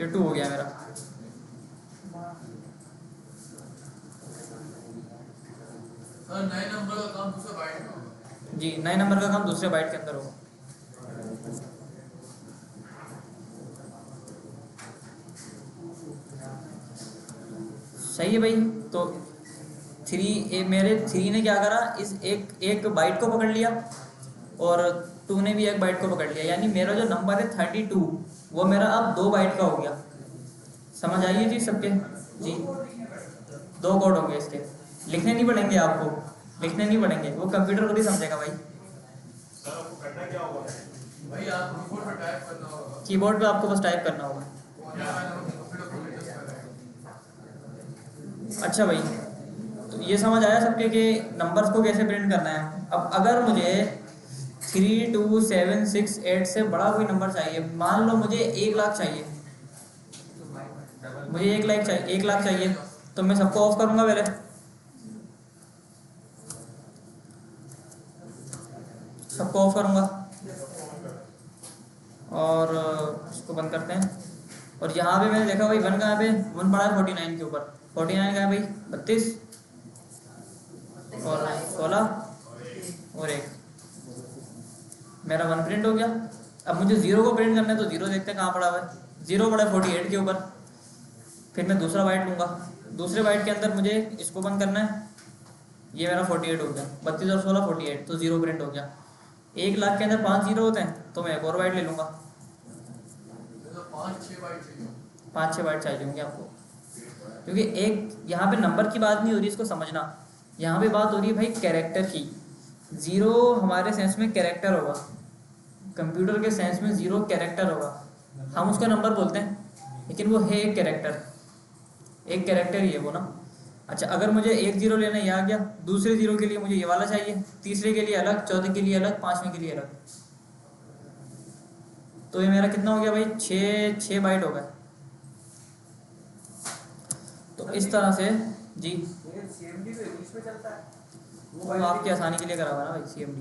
ये 2 हो गया मेरा। नए नंबर का काम दूसरे बाइट में होगा। जी, नए नंबर का काम दूसरे बाइट के अंदर होगा। सही है भाई। तो मेरे 3 ने क्या करा, इस एक बाइट को पकड़ लिया और 2 ने भी एक बाइट को पकड़ लिया, यानी मेरा जो नंबर है 32 वो मेरा अब 2 बाइट का हो गया। समझ आइए जी सबके जी, 2 कोड होंगे इसके, लिखने नहीं पड़ेंगे आपको, लिखने नहीं पड़ेंगे, वो कंप्यूटर खुद ही समझेगा भाई। सर आपको करना क्या होगा? भाई आपको कीबोर्ड पर टाइप करना होगा, कीबोर्ड पे आपको बस टाइप करना होगा। अच्छा भाई, तो ये समझ आया सबके कि नंबर्स को कैसे प्रिंट करना है। अब अगर मुझे 3, 2, 7, 6, 8 से बड़ा कोई नंबर चाहिए, मान लो मुझे 1 लाख चाहिए, मुझे 1 लाख चाहिए, तो मैं सबको ऑफ करूंगा पहले, सबको ऑफ करूंगा और इसको बंद करते हैं। और यहाँ पे मैंने देखा भाई 1 कहाँ पे, 1 पड़ा है 49 के ऊपर, 49 कहाँ है भाई 32 और 16 और 1, मेरा 1 प्रिंट हो गया। अब मुझे 0 को प्रिंट करना है तो 0 देखते हैं कहाँ पड़ा हुआ है, 0 पड़ा है 48 के ऊपर। फिर मैं दूसरा बाइट लूँगा, दूसरे बाइट के अंदर मुझे इसको बंद करना है, ये मेरा 48 हो गया, 32 और 16 48, तो 0 प्रिंट हो गया। 1 लाख के अंदर 5 0 होते हैं तो मैं एक और बाइट ले लूँगा, तो 5-6 बाइट चाहिए। 5-6 बाइट चाहिए होंगे आपको, क्योंकि एक यहाँ पे नंबर की बात नहीं हो रही, इसको समझना। यहाँ पे बात हो रही है भाई कैरेक्टर की। 0 हमारे सेंस में कैरेक्टर होगा, कंप्यूटर के सेंस में 0 कैरेक्टर होगा, हम उसका नंबर बोलते हैं लेकिन वो है एक कैरेक्टर, एक कैरेक्टर ही है वो ना। अच्छा, अगर मुझे 1 0 लेना ये आ गया, दूसरे 0 के लिए मुझे ये वाला चाहिए, तीसरे के लिए अलग, चौथे के लिए अलग, 5वें के लिए अलग, तो ये मेरा कितना हो गया भाई 6 बाइट हो गए। तो इस तरह से जी, CMD तो इंग्लिश में चलता है, वो आपकी आसानी के लिए करा हुआ ना भाई CMD,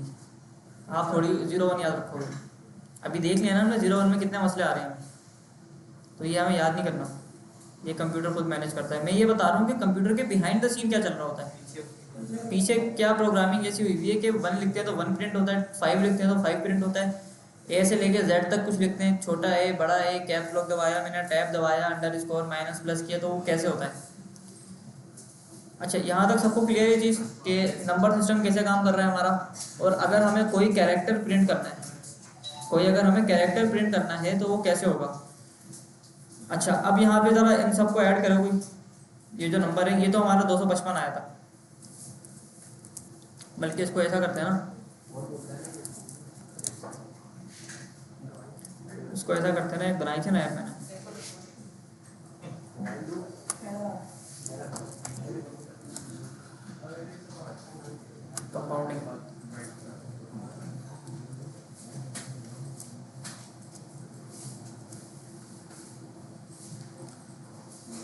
आप थोड़ी 0-1 याद रखोगे। अभी देख लिया ना हमने 0-1 में कितने मसले आ रहे हैं, तो ये हमें याद नहीं करना, ये कंप्यूटर खुद मैनेज करता है। मैं ये बता रहा हूँ कि कंप्यूटर के बिहाइंड द सीन क्या चल रहा होता है, पीछे क्या प्रोग्रामिंग जैसी हुई हुई है कि 1 लिखते हैं तो 1 प्रिंट होता है, 5 लिखते हैं तो 5 प्रिंट होता है, ए से लेके Z तक कुछ लिखते हैं, छोटा ए बड़ा ए, कैप्स लॉक दबाया मैंने, टैब दबाया, अंडरस्कोर माइनस प्लस किया, तो वो कैसे होता है। अच्छा, यहाँ तक सबको क्लियर है चीज़ कि नंबर सिस्टम कैसे काम कर रहा है हमारा। और अगर हमें कोई कैरेक्टर प्रिंट करना है, कोई अगर हमें कैरेक्टर प्रिंट करना है तो वो कैसे होगा। अच्छा, अब यहाँ पे ज़रा इन सबको ऐड करोगे, ये जो नंबर है ये तो हमारा 255 आया था, बल्कि इसको ऐसा करते हैं ना, इसको ऐसा करते हैं ना, एक बनाई थी ना ऐप मैंने, कंपाउंडिंग।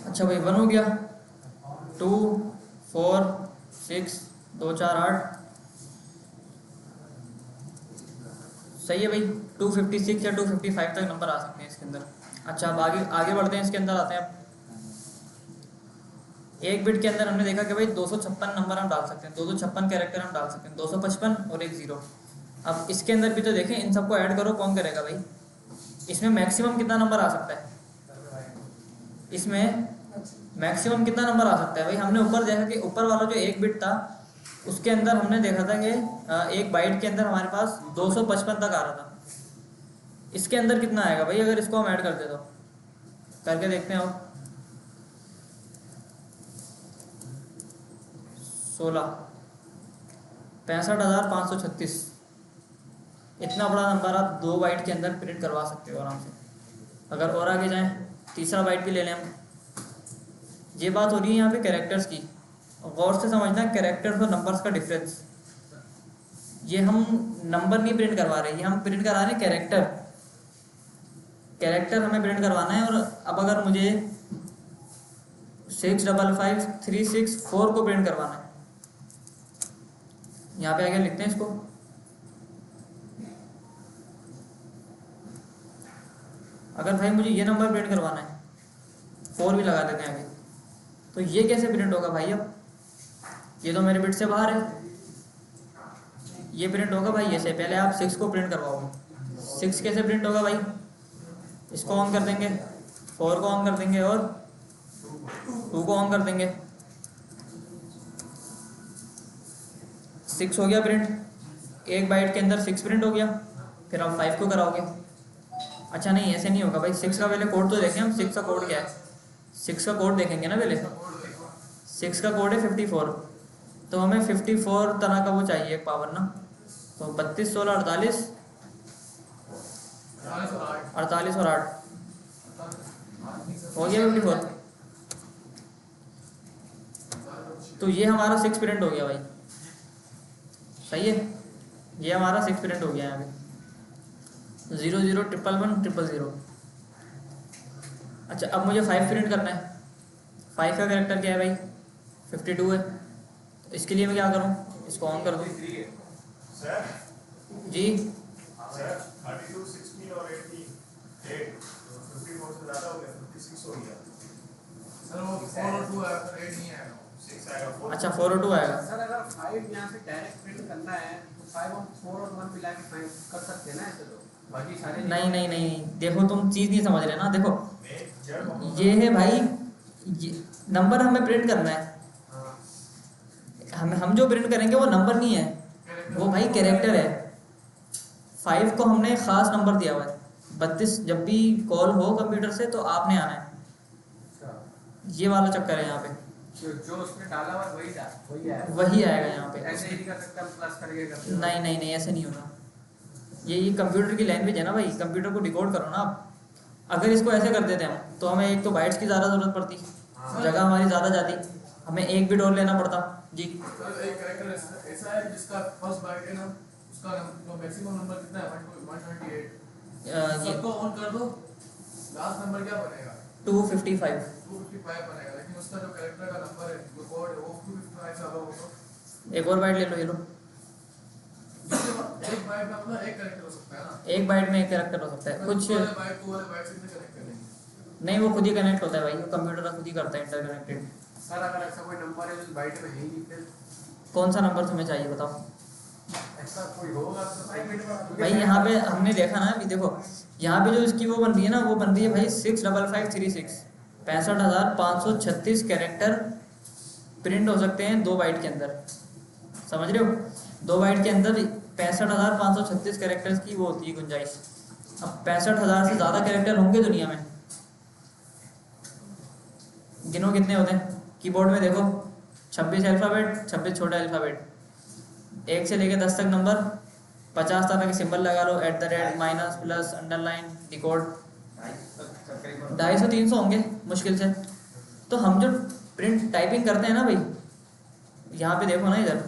अच्छा भाई 1 हो गया, 2 4 6 2 4 8, सही है भाई। 256 या 255 तक नंबर आ सकते हैं इसके अंदर। अच्छा, अब आगे बढ़ते हैं, इसके अंदर आते हैं। एक बिट के अंदर हमने देखा कि भाई 256 नंबर हम डाल सकते हैं, 256 कैरेक्टर हम डाल सकते हैं, 255 और 1 0। अब इसके अंदर भी तो देखें, इन सबको ऐड करो, कौन करेगा भाई। इसमें मैक्सिमम कितना नंबर आ सकता है, इसमें मैक्सिमम कितना नंबर आ सकता है भाई। हमने ऊपर देखा कि ऊपर वाला जो 1 बिट था उसके अंदर हमने देखा था कि 1 बाइट के अंदर हमारे पास 255 तक आ रहा था। इसके अंदर कितना आएगा भाई अगर इसको हम ऐड कर दे तो, करके देखते हैं। और 16 65,536, इतना बड़ा नंबर आप 2 बाइट के अंदर प्रिंट करवा सकते हो आराम से। अगर और आगे जाएं, तीसरा बाइट भी ले लें हम। ये बात हो रही है यहाँ पे कैरेक्टर्स की, गौर से समझना कैरेक्टर्स और नंबर्स का डिफरेंस। ये हम नंबर नहीं प्रिंट करवा रहे, ये हम प्रिंट करा रहे हैं कैरेक्टर। कैरेक्टर हमें प्रिंट करवाना है। और अब अगर मुझे 655,364 को प्रिंट करवाना है, यहाँ पे आगे लिखते हैं इसको। अगर भाई मुझे ये नंबर प्रिंट करवाना है, 4 भी लगा देते हैं आगे, तो ये कैसे प्रिंट होगा भाई। अब ये तो मेरे बिट से बाहर है, ये प्रिंट होगा भाई ये से। पहले आप 6 को प्रिंट करवाओगे, 6 कैसे प्रिंट होगा भाई। इसको ऑन कर देंगे, 4 को ऑन कर देंगे और 2 को ऑन कर देंगे। 6 हो गया प्रिंट, 1 बाइट के अंदर 6 प्रिंट हो गया। फिर आप 5 को कराओगे। अच्छा नहीं, ऐसे नहीं होगा भाई। 6 का पहले कोड तो देखें हम, 6 का कोड क्या है। 6 का कोड देखेंगे ना पहले। 6 का कोड है 54, तो हमें 54 तरह का वो चाहिए एक पावर ना। तो 32 16 48 48 और 8 हो गया 54। तो ये हमारा 6 प्रिंट हो गया भाई, सही है। ये हमारा 6 प्रिंट हो गया यहाँ पे 0 0 1 1 1 0 0। अच्छा, अब मुझे 5 प्रिंट करना है। 5 का कैरेक्टर क्या है भाई, 52 है। तो इसके लिए मैं क्या करूँ, इसको ऑन कर दूँ सर जी। सर 32 16 और 18 8 54 से ज़्यादा हो गया। 6 आएगा। अच्छा 402 आएगा। सर अगर 5 यहाँ से डायरेक्ट प्रिंट करना है तो 5 और 4 और 1 मिला के 5 कर सकते हैं ना ऐसे तो, बाकी सारे नहीं नहीं नहीं, देखो तुम चीज़ नहीं समझ रहे ना। देखो मैं जड़ कहूँगा। ये है भाई, ये नंबर हमें प्रिंट करना है। हम जो प्रिंट करेंगे वो नंबर नहीं है, वो भाई कैरेक्टर है। 5 को हमने ख़ास नंबर दिया हुआ है। 32 जब भी कॉल हो कंप्यूटर से तो आपने आना है, ये वाला चक्कर है यहाँ पे। जो उसने डाला हुआ है वही आएगा। वही आएगा यहाँ पे। ऐसे ही नहीं कर सकते हम प्लस करके करते हैं। नहीं नहीं नहीं, ऐसे नहीं होगा। ये कंप्यूटर की लैंग्वेज है ना भाई, कंप्यूटर को डिकोड करो ना आप। अगर इसको ऐसे कर देते हम तो हमें एक तो बाइट्स की ज़्यादा ज़रूरत पड़ती, जगह हमारी ज़्यादा जाती, हमें एक बिट और लेना पड़ता जी। सर एक कैरेक्टर ऐसा है जिसका फर्स्ट बाइट है ना, उसका मैक्सिमम नंबर कितना है? 128। सबको ऑन कर दो, लास्ट नंबर क्या बनेगा? 255। 255 बनेगा, लेकिन उसका जो कैरेक्टर का नंबर है, जो कोड है, वो 255 से अलग होगा। एक और बाइट ले लो, ये लो। एक बाइट में अपना एक कैरेक्टर हो सकता है ना? एक बाइट में एक कैरेक्टर हो सकता है कुछ। टू वाले बाइट से कनेक्ट करेंगे। नहीं, वो खुद ही कनेक्ट होता है भाई, वो कंप्यूटर खुद ही करता है इंटरकनेक्टेड। सर अगर ऐसा कोई नंबर है जो बाइट में है ही नहीं फिर कौन सा नंबर तुम्हें चाहिए बताओ ऐसा कोई होगा तो प्राइवेट में भाई। यहाँ पे हमने देखा ना अभी, देखो यहाँ पे जो इसकी वो बन रही है ना, वो बन रही है भाई 65536। 65,536 कैरेक्टर प्रिंट हो सकते हैं 2 बाइट के अंदर, समझ रहे हो? 2 बाइट के अंदर 65,536 कैरेक्टर्स की वो होती है गुंजाइश। अब 65,000 से ज़्यादा कैरेक्टर होंगे दुनिया में, गिनो कितने होते हैं। कीबोर्ड में देखो 26 अल्फ़ाबेट, 26 छोटा अल्फ़ाबेट, 1 से लेकर 10 तक नंबर, 50 तरह के सिंबल लगा लो, @ माइनस प्लस अंडरलाइन डिकोड। 250-300 होंगे मुश्किल से। तो हम जो प्रिंट टाइपिंग करते हैं ना भाई, यहाँ पे देखो ना, इधर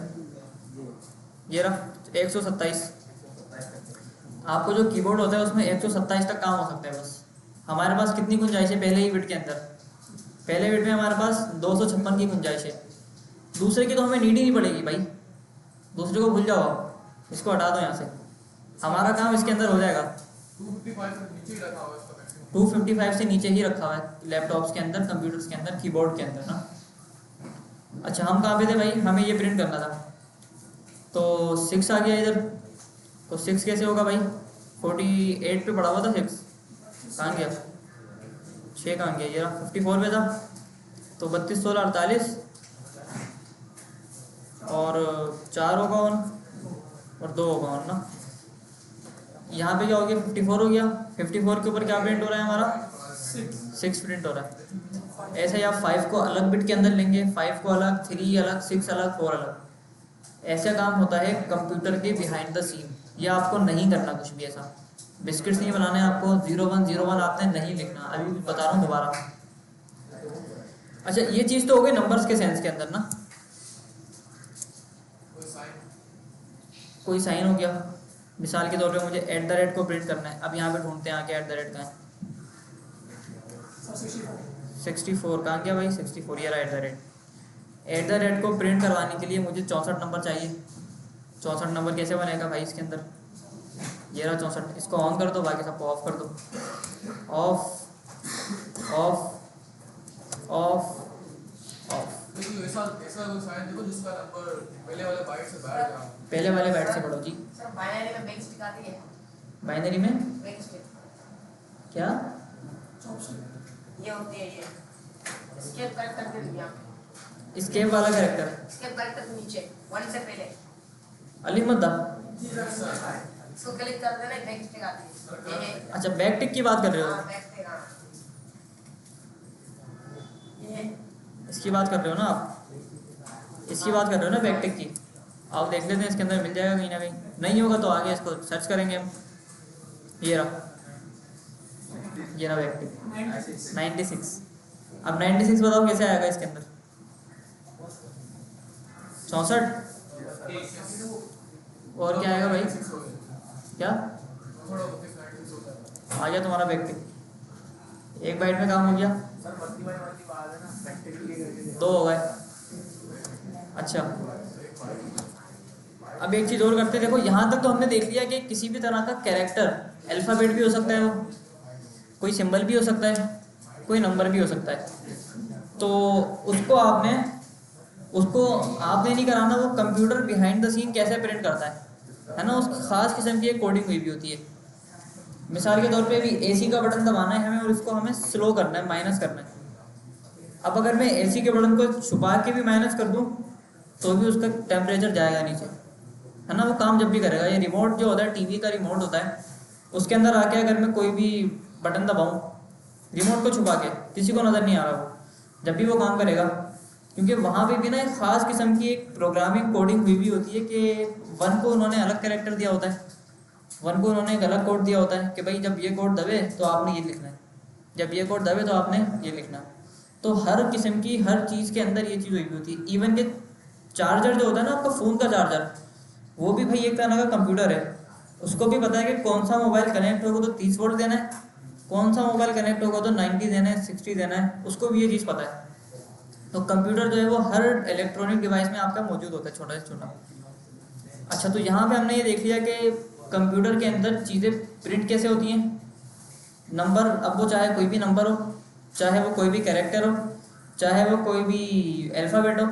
ये रहा 127। आपको जो कीबोर्ड होता है उसमें 127 तक काम हो सकता है बस। हमारे पास कितनी गुंजाइश है पहले ही बिट के अंदर? पहले बिट में हमारे पास 256 की गुंजाइश है। दूसरे की तो हमें नीड ही नहीं पड़ेगी भाई, दूसरे को भूल जाओ आप, इसको हटा दो यहाँ से, हमारा काम इसके अंदर हो जाएगा। 255 से नीचे ही रखा हुआ है इसका मैक्सिमम। 255 से नीचे ही रखा हुआ है लैपटॉप्स के अंदर, कंप्यूटर्स के अंदर, कीबोर्ड के अंदर ना। अच्छा हम कहाँ पे थे भाई? हमें ये प्रिंट करना था, तो 6 आ गया इधर। तो 6 कैसे होगा भाई? 48 पे पड़ा हुआ था 6, कहाँ गया? 6 कहाँ गया? ये 54 पे था, तो 32 16 48 और 4 होगा ऑन और 2 होगा ऑन ना। यहाँ पे क्या हो गया? 54 हो गया। 54 के ऊपर क्या प्रिंट हो रहा है हमारा? 6 प्रिंट हो रहा है। ऐसे ही आप 5 को अलग बिट के अंदर लेंगे, 5 को अलग, 3 अलग, 6 अलग, 4 अलग। ऐसा काम होता है कंप्यूटर के बिहाइंड द सीन। ये आपको नहीं करना कुछ भी ऐसा, बिस्किट्स नहीं बनाने आपको। 0101 आपने नहीं लिखना, अभी बता रहा हूँ दोबारा। अच्छा ये चीज़ तो हो गई नंबर्स के सेंस के अंदर ना। कोई साइन हो गया, मिसाल के तौर पे मुझे @ को प्रिंट करना है। अब यहाँ पे ढूंढते हैं आके @ का है। 64 कहाँ गया भाई? 64 ये रहा @ को प्रिंट करवाने के लिए मुझे 64 नंबर चाहिए। 64 नंबर कैसे बनेगा भाई इसके अंदर? ये रहा 64। इसको ऑन कर दो, बाकी सबको ऑफ कर दो। Of of of of. लेकिन ऐसा कोई साइन देखो जिसका नंबर पहले वाले बाइट से बाहर जाए। पहले वाले बाइट से पढ़ो जी। सर बाइनरी में बेग स्टिक आती है? बाइनरी में बेग स्टिक क्या? ये होती है, ये स्केप कैरेक्टर के लिए, स्केप वाला कैरेक्टर, स्केप कैरेक्टर के नीचे 1 से पहले अली मद्दा। इसको क्लिक कर देना, बैक स्टिक आती है। ये अच्छा बैक टिक की बात कर रहे हां हो? बैक स्टिक, हां ये इसकी बात कर रहे हो ना आप? इसकी बात कर रहे हो ना बैक टिक की? आप देख लेते हैं इसके अंदर मिल जाएगा कहीं ना कहीं, नहीं होगा तो आगे इसको सर्च करेंगे हम। ये रहा बैक टिक 96। अब 96 बताओ कैसे आएगा इसके अंदर? 64 और क्या आएगा भाई? क्या आ गया तुम्हारा बैक टिक? 1 बाइट में काम हो गया, सर बत्ती वाली बात है ना, प्रैक्टिकली करके 2 हो गए। अच्छा अब एक चीज़ और करते, देखो यहाँ तक तो हमने देख लिया कि किसी भी तरह का कैरेक्टर, अल्फ़ाबेट भी हो सकता है, वो कोई सिंबल भी हो सकता है, कोई नंबर भी हो सकता है। तो उसको आपने उसको आपने नहीं कराना, वो कंप्यूटर बिहाइंड द सीन कैसे प्रिंट करता है ना, उस खास किस्म की एक कोडिंग हुई भी होती है। मिसाल के तौर पे भी एसी का बटन दबाना है हमें और इसको हमें स्लो करना है, माइनस करना है। अब अगर मैं एसी के बटन को छुपा के भी माइनस कर दूं तो भी उसका टेम्परेचर जाएगा नीचे, है ना, वो काम जब भी करेगा। ये रिमोट जो होता है, टीवी का रिमोट होता है, उसके अंदर आके अगर मैं कोई भी बटन दबाऊं रिमोट को छुपा के, किसी को नज़र नहीं आ रहा, वो जब भी वो काम करेगा। क्योंकि वहाँ पे भी ना एक ख़ास किस्म की एक प्रोग्रामिंग कोडिंग हुई भी होती है कि 1 को उन्होंने अलग कैरेक्टर दिया होता है, 1 को उन्होंने एक अलग कोड दिया होता है कि भाई जब ये कोड दबे तो आपने ये लिखना है, जब ये कोड दबे तो आपने ये लिखना है। तो हर किस्म की हर चीज़ के अंदर ये चीज़ हुई भी होती है। इवन के चार्जर जो होता है ना आपका फ़ोन का चार्जर, वो भी भाई एक तरह का कंप्यूटर है। उसको भी पता है कि कौन सा मोबाइल कनेक्ट होगा तो 30 वोल्ट देना है, कौन सा मोबाइल कनेक्ट होगा तो 90 देना है, 60 देना है, उसको भी ये चीज़ पता है। तो कंप्यूटर जो है वो हर इलेक्ट्रॉनिक डिवाइस में आपका मौजूद होता है, छोटा से छोटा। अच्छा, तो यहाँ पे हमने ये देख लिया कि कंप्यूटर के अंदर चीज़ें प्रिंट कैसे होती हैं। नंबर, अब वो चाहे कोई भी नंबर हो, चाहे वो कोई भी कैरेक्टर हो, चाहे वो कोई भी अल्फ़ाबेट हो,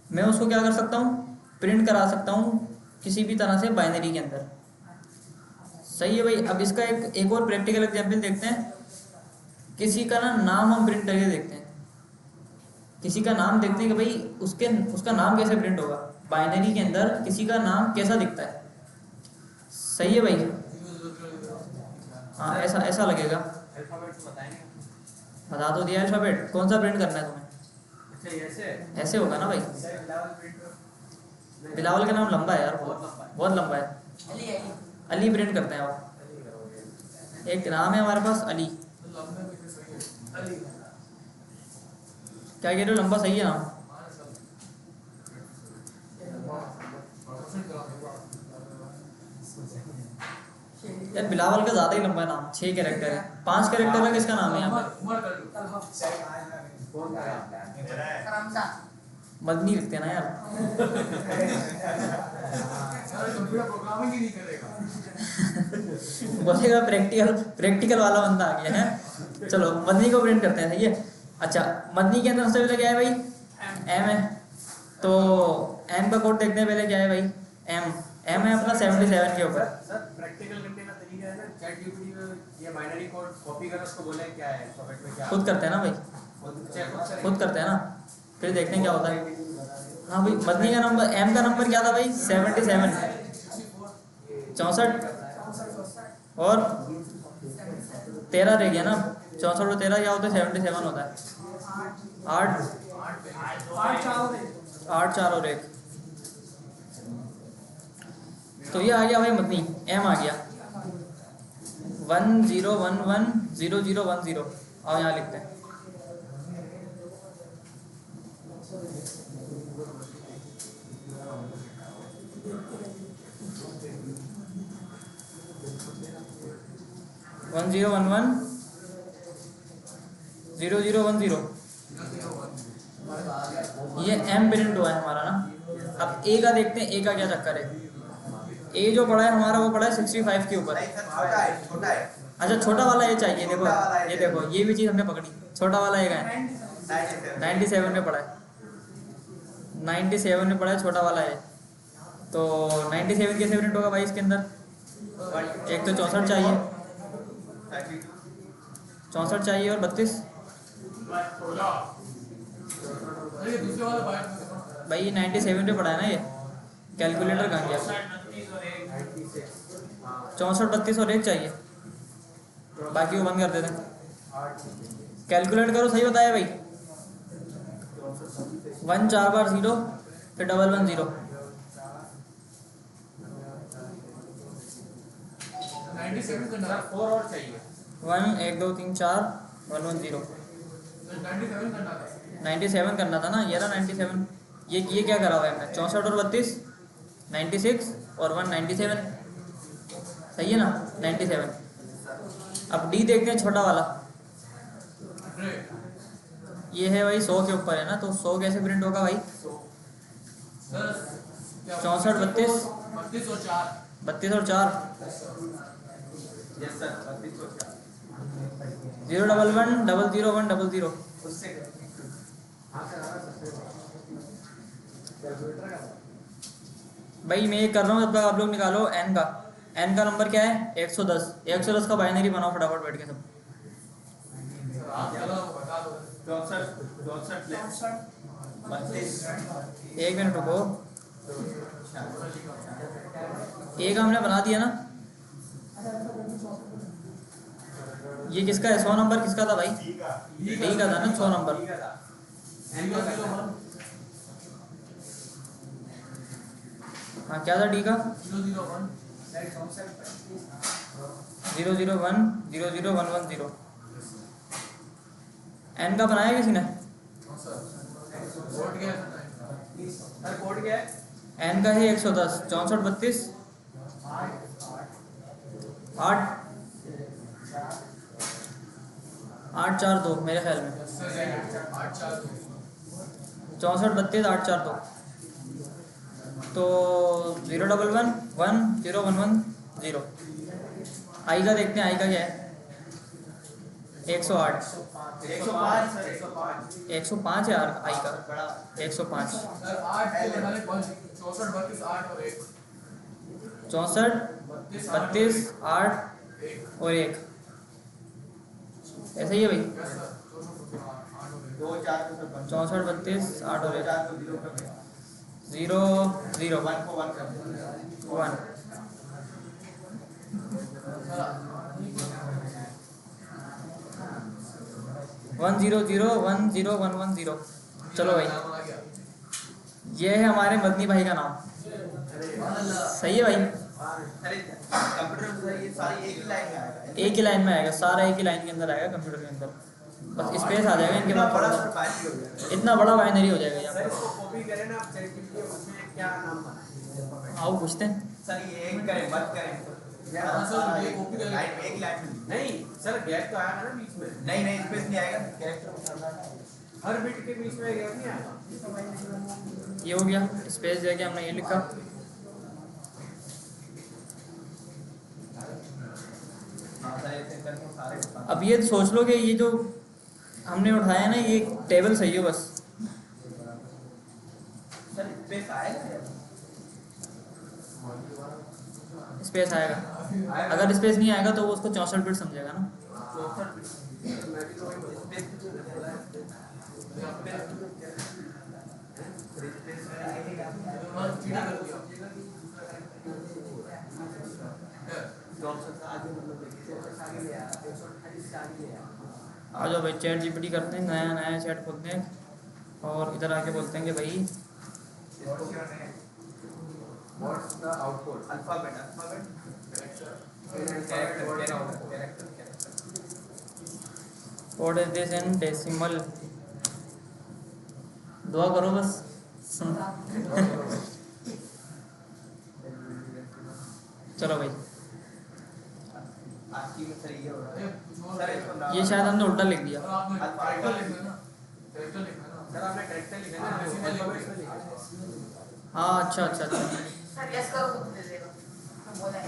मैं उसको क्या कर सकता हूँ, प्रिंट करा सकता हूँ किसी भी तरह से बाइनरी के अंदर। सही है भाई। अब इसका एक और प्रैक्टिकल एग्जांपल देखते हैं। किसी का ना नाम हम प्रिंट करके देखते हैं, किसी का नाम देखते हैं कि भाई उसका नाम कैसे प्रिंट होगा बाइनरी के अंदर, किसी का नाम कैसा दिखता है। सही है भाई, हाँ ऐसा ऐसा लगेगा। अल्फाबेट बताएंगे? बता तो दिया अल्फ़ाबेट, कौन सा प्रिंट करना है तुम्हें? अच्छा ऐसे होगा ना भाई। बिलावल का नाम लंबा है यार, बहुत लंबा है। अली अली अली प्रिंट करते हैं आप। एक नाम है हमारे पास अली, क्या कह रहे हो, लंबा सही है नाम? यार बिलावल का ज़्यादा ही लंबा है नाम, 6 कैरेक्टर है, 5 कैरेक्टर का किसका नाम है यहाँ पे? रमजा मदनी लिखते हैं ना यार। कंप्यूटर प्रोग्रामिंग ही नहीं करेगा। बोलेगा प्रैक्टिकल वाला बंदा आ गया है। चलो मदनी को प्रिंट करते हैं, सही है। अच्छा, मदनी के अंदर सबसे पहले क्या है भाई, एम है। तो एम का कोड देखते हैं पहले, क्या है भाई, एम है अपना 77 के ऊपर। सर प्रैक्टिकल करने का तरीका है ना, चैट जीपीटी में ये बाइनरी कोड कॉपी कर उसको बोले क्या है अल्फाबेट में क्या खुद करते हैं ना भाई, खुद करते हैं ना, फिर देखते हैं क्या होता है। हाँ भाई, मदनी का नंबर, एम का नंबर क्या था भाई, 77, 64 और 13 रह गया ना। 64 और 13 क्या होता है, 77 होता है। 8 4 और 1, तो ये आ गया भाई मदनी, एम आ गया। 10110010। और यहाँ लिखते हैं। वन 0010 ये एम प्रिंट हुआ है हमारा ना। अब ए का देखते हैं, ए का क्या चक्कर है। ए जो पड़ा है हमारा वो पड़ा है 65 के ऊपर। छोटा है। अच्छा, छोटा वाला ये चाहिए, देखो ये देखो, ये भी चीज़ हमने पकड़ी। छोटा वाला एक है 97 में पड़ा है, 97 में पड़ा है छोटा वाला है। तो 97 कैसे प्रिंट होगा भाई इसके अंदर? एक तो 64 चाहिए, 64 चाहिए और 32। अरे दूसरे वाला बाइट भाई 97 पे पड़ा है ना ये, कैलकुलेटर कहाँ गया? 64 32 और 1 चाहिए, बाकी को बंद कर देते हैं। कैलकुलेट करो, सही बताया भाई। 1 4 बार 0, फिर 1 1 0। 97 करना 4 और चाहिए। 1 1 2 3 4 1 1 0। 97 करना था। 97 करना था ना, ये रहा 97। ये क्या करा हुआ है हमने, 64 और 32 96 और 1 97, सही है ना 97। अब डी देखते हैं, छोटा वाला ये है भाई 100 के ऊपर है ना, तो 100 कैसे प्रिंट होगा भाई? 64 32 32 और 4 32 और 4 यस सर 32 और 4 0 1 1 0 0 1 0 0। उससे भाई मैं ये कर रहा हूँ, जब तक आप लोग निकालो n का। n का नंबर क्या है? 110। 110 का बाइनरी बनाओ फटाफट बैठ के सब। सर आप चलो बता दो। 64 32 एक मिनट रुको, एक हमने बना दिया ना। ये किसका है? 100 नंबर किसका था भाई? डी का डी का था ना 100 नंबर। 001 हाँ क्या था डी का? 001 001 00110। n का बनाया किसी ने? हाँ सर वोट क्या है सर कोड क्या है? n का है 110 64 32 8 842 मेरे ख्याल में। सर 842 64 32 842। तो 01110 आई का देखते हैं, आई का क्या है? 108 105 है यार आई का। 105 सर 8 के बनाने 64 32 8 और 1 64 32 8 1 और 1 ऐसा ही है भाई। यस सर 64 32 8 और 1 0 0 1 1 0 0 1 0 1 1 0। चलो भाई, ये है हमारे मदनी भाई का नाम। सही है भाई, कंप्यूटर ये सारी एक ही लाइन में आएगा। एक ही लाइन में आएगा, सारा एक ही लाइन के अंदर आएगा कंप्यूटर के अंदर। बस स्पेस आ जाएगा इनके इतना बाद, बड़ा थोड़ा सर सा बाइनरी हो गया। इतना बड़ा बाइनरी हो जाएगा यहाँ सर पर। इसको कॉपी करें ना आप ChatGPT उसमें क्या नाम बनाए? आओ पूछते हैं। सर ये एक करें मत करें। हाँ सर, ये कॉपी करें। लाइन एक लाइन में नहीं सर गैप तो आएगा ना बीच में। नहीं स्पेस नहीं आएगा। कैरेक्टर हर बिट के बीच में गैप नहीं आएगा। ये हो गया, स्पेस दे के हमने ये लिखा। अब ये सोच लो कि ये जो हमने उठाया ना, ये टेबल सही हो बस। सर स्पेस आएगा। स्पेस आएगा, अगर स्पेस नहीं आएगा तो वो उसको 64 बिट समझेगा ना। आ जाओ भाई, चैट जीपीटी करते हैं, नया नया चैट खोलते हैं और इधर आके बोलते हैं कि भाई What's the output? Alphabet character what is this in decimal. दुआ करो बस। चलो भाई, आपकी में सर ये हो रहा है। सर इसको नाम- ये शायद हमने उल्टा लिख दिया। सर आपने कैरेक्टर लिखना है ना, कैरेक्टर लिखना है ना। सर आपने कैरेक्टर लिखा ना, डेसिमल alphabet में लिखा लिखा है। हाँ अच्छा अच्छा अच्छा। सर यस करो तो दे देगा, तो बोला है।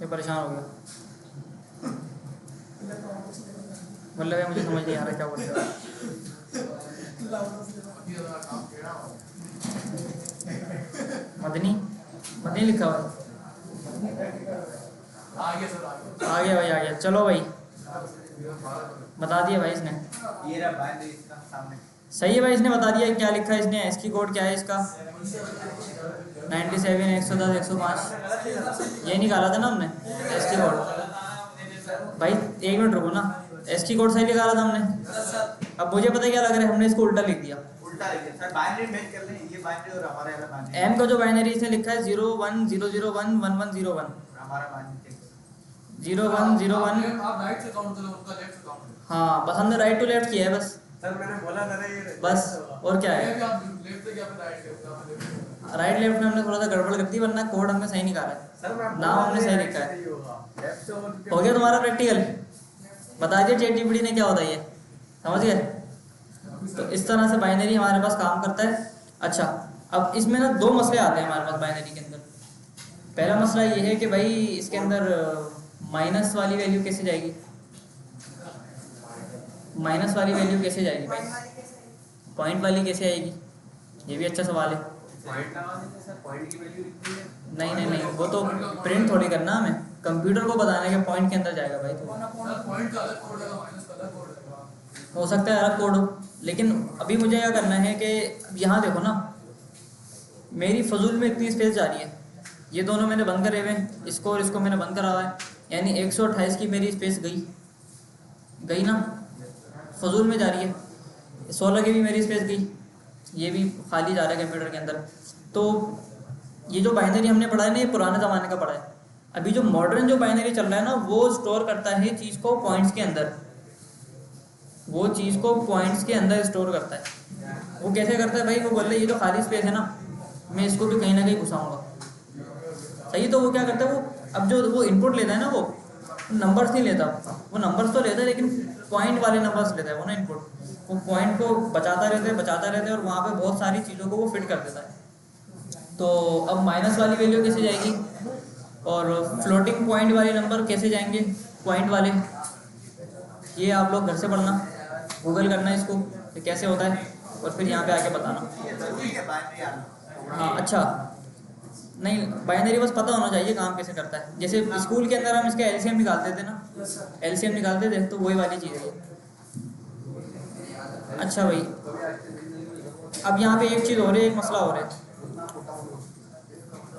ये परेशान हो गया। मतलब है, मुझे समझ नहीं आ रहा क्या बोल रहे हो। अभी अगर काम टेढ़ा हो मदनी मदनी लिखा हुआ है। आ गया सर आ गया। आ गया भाई, आ गया। चलो भाई, बता दिया भाई इसने। ये रहा बाइनरी इसका सामने। सही है भाई, इसने बता दिया क्या लिखा है इसने। एसकी कोड क्या है इसका? 97 110 105। ये निकाला था ना हमने एसकी कोड। भाई एक मिनट रुको ना, एसकी कोड सही निकाला था हमने। अब मुझे पता क्या लग रहा है, हमने इसको उल्टा लिख दिया। उल्टा लिख दिया सर। बाइनरी मेच कर लें, ये बाइनरी और हमारा वाला बाइनरी। एम का जो बाइनरी इसने लिखा है 0100111101 हमारा बाइनरी 0101। आप राइट से काउंट करो, उनका लेफ्ट से काउंट करो। हाँ बस हमने राइट टू लेफ्ट किया है बस। सर मैंने बोला था ना ये बस और क्या ये है। भी आप लेफ्ट से क्या पे राइट से क्या पे लेफ्ट। राइट लेफ्ट में हमने थोड़ा सा गड़बड़ कर दी, वरना कोड हमने सही निकाला है। सर मैं नाम हमने सही लिखा है। लेफ्ट से हो गया तुम्हारा प्रैक्टिकल। बता दिया चैट जीपीटी ने क्या होता है ये, समझ गए। तो इस तरह से बाइनरी हमारे पास काम करता है। अच्छा, अब इसमें ना दो मसले आते हैं हमारे पास बाइनरी के अंदर। पहला मसला ये है कि भाई इसके अंदर माइनस वाली वैल्यू कैसे जाएगी? माइनस वाली वैल्यू कैसे जाएगी भाई? पॉइंट वाली कैसे आएगी? ये भी अच्छा सवाल है। पॉइंट लगा देंगे सर, पॉइंट की वैल्यू लिखनी है। नहीं, वो तो प्रिंट थोड़ी करना हमें, कंप्यूटर को बताना है कि पॉइंट के अंदर जाएगा भाई। तो पॉइंट का अलग कोड लगा, माइनस का अलग कोड लगा। हो सकता है अलग कोड हो, लेकिन अभी मुझे क्या करना है कि यहाँ देखो ना, मेरी फजूल में इतनी स्पेस जा रही है। ये दोनों मैंने बंद करे हुए हैं, इसको और इसको मैंने बंद करा हुआ है, यानी 128 की मेरी स्पेस गई ना, फजूल में जा रही है। 16 की भी मेरी स्पेस गई, ये भी खाली जा रहा है कंप्यूटर के अंदर। तो ये जो बाइनरी हमने पढ़ा है ना, ये पुराने ज़माने का पढ़ा है। अभी जो मॉडर्न जो बाइनरी चल रहा है ना, वो स्टोर करता है चीज़ को पॉइंट्स के अंदर, वो चीज़ को पॉइंट्स के अंदर स्टोर करता है। वो कैसे करता है भाई? वो बोल रहे ये जो खाली स्पेस है ना, मैं इसको भी कहीं ना कहीं घुसाऊँगा। सही, तो वो क्या करता है, वो अब जो वो इनपुट लेता है ना, वो नंबर्स नहीं लेता, वो नंबर्स तो लेता है लेकिन पॉइंट वाले नंबर्स लेता है वो ना इनपुट। वो पॉइंट को बचाता रहता है और वहाँ पे बहुत सारी चीज़ों को वो फिट कर देता है। तो अब माइनस वाली वैल्यू कैसे जाएगी और फ्लोटिंग पॉइंट वाले नंबर कैसे जाएंगे पॉइंट वाले, ये आप लोग घर से पढ़ना, गूगल करना इसको कि कैसे होता है और फिर यहाँ पे आके बताना। हाँ अच्छा, नहीं बाइनरी बस पता होना चाहिए काम कैसे करता है। जैसे स्कूल के अंदर हम इसका एलसीएम निकालते थे ना, एलसीएम निकालते थे, तो वही वाली चीज़ है ये। अच्छा भाई, अब यहाँ पे एक चीज़ हो रही है, एक मसला हो रहा है।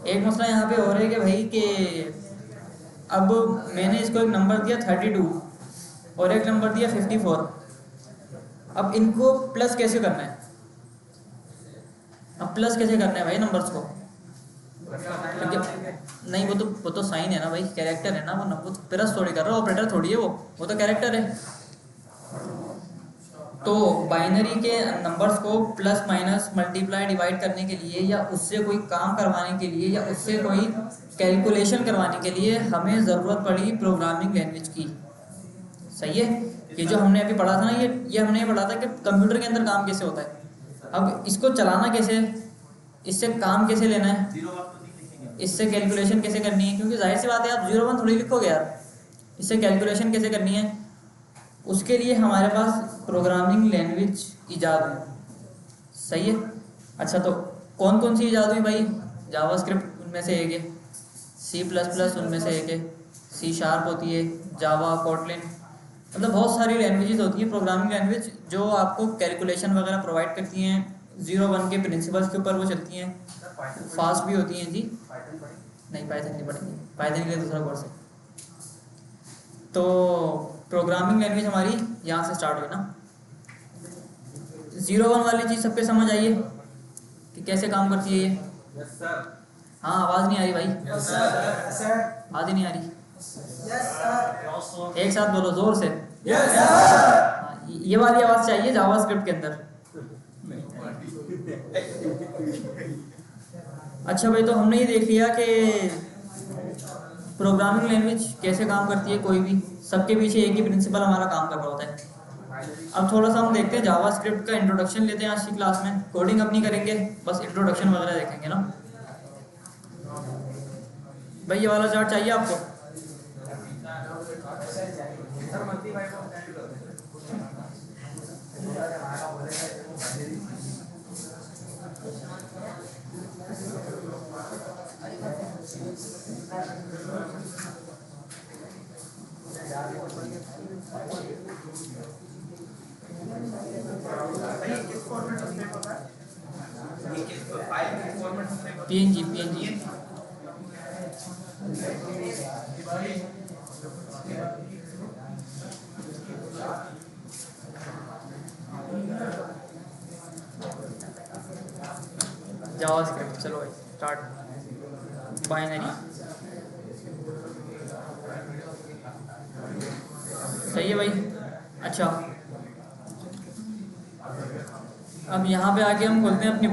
एक मसला यहाँ पे हो रहा है कि भाई कि अब मैंने इसको एक नंबर दिया 32 और एक नंबर दिया 54। अब इनको प्लस कैसे करना है? अब प्लस कैसे करना है भाई नंबर्स को? नहीं, वो तो साइन है ना भाई, कैरेक्टर है ना, वो तो प्लस थोड़ी कर रहा है, ऑपरेटर थोड़ी है वो तो कैरेक्टर है। तो बाइनरी के नंबर्स को प्लस माइनस मल्टीप्लाई डिवाइड करने के लिए, या उससे कोई काम करवाने के लिए, या उससे कोई कैलकुलेशन करवाने के लिए हमें ज़रूरत पड़ी प्रोग्रामिंग लैंग्वेज की। सही है, ये जो हमने अभी पढ़ा था ना, ये हमने पढ़ा था कि कंप्यूटर के अंदर काम कैसे होता है। अब इसको चलाना कैसे, इससे काम कैसे लेना है, इससे कैलकुलेशन कैसे करनी है, क्योंकि जाहिर सी बात है आप 0 1 थोड़ी लिखोगे यार, इससे कैलकुलेशन कैसे करनी है, उसके लिए हमारे पास प्रोग्रामिंग लैंग्वेज ईजाद हुई। सही है। अच्छा, तो कौन कौन सी ईजाद हुई भाई? जावास्क्रिप्ट उनमें से एक है, C++ उनमें से एक है, C# होती है, जावा, कोटलिन, मतलब बहुत सारी लैंग्वेजेस होती हैं प्रोग्रामिंग लैंग्वेज जो आपको कैलकुलेशन वगैरह प्रोवाइड करती हैं। 0 1 के प्रिंसिपल्स के ऊपर वो चलती हैं, फास्ट भी होती हैं जी। नहीं, पाइथन नहीं पढ़ेंगे, पाइथन के लिए दूसरा कोर्स है। तो प्रोग्रामिंग लैंग्वेज हमारी यहाँ से स्टार्ट हुई ना। 0 1 वाली चीज़ सबके समझ आइए कि कैसे काम करती है ये? Yes sir. हाँ, आवाज़ नहीं आ रही भाई, आवाज़ ही नहीं आ रही। एक साथ बोलो जोर से। हाँ, ये वाली आवाज़ चाहिए जावास्क्रिप्ट के अंदर। अच्छा भाई, तो हमने ये देख लिया कि प्रोग्रामिंग लैंग्वेज कैसे काम करती है। कोई भी, सबके पीछे एक ही प्रिंसिपल हमारा काम कर रहा होता है। अब थोड़ा सा हम देखते हैं जावास्क्रिप्ट का इंट्रोडक्शन लेते हैं आज की क्लास में। कोडिंग अपनी करेंगे, बस इंट्रोडक्शन वगैरह देखेंगे ना। भाई ये वाला चार्ट चाहिए आपको? PNG JavaScript. चलो भाई स्टार्ट। बाइनरी सही है भाई। अच्छा, अब यहाँ पे आके हम खोलते हैं अपनी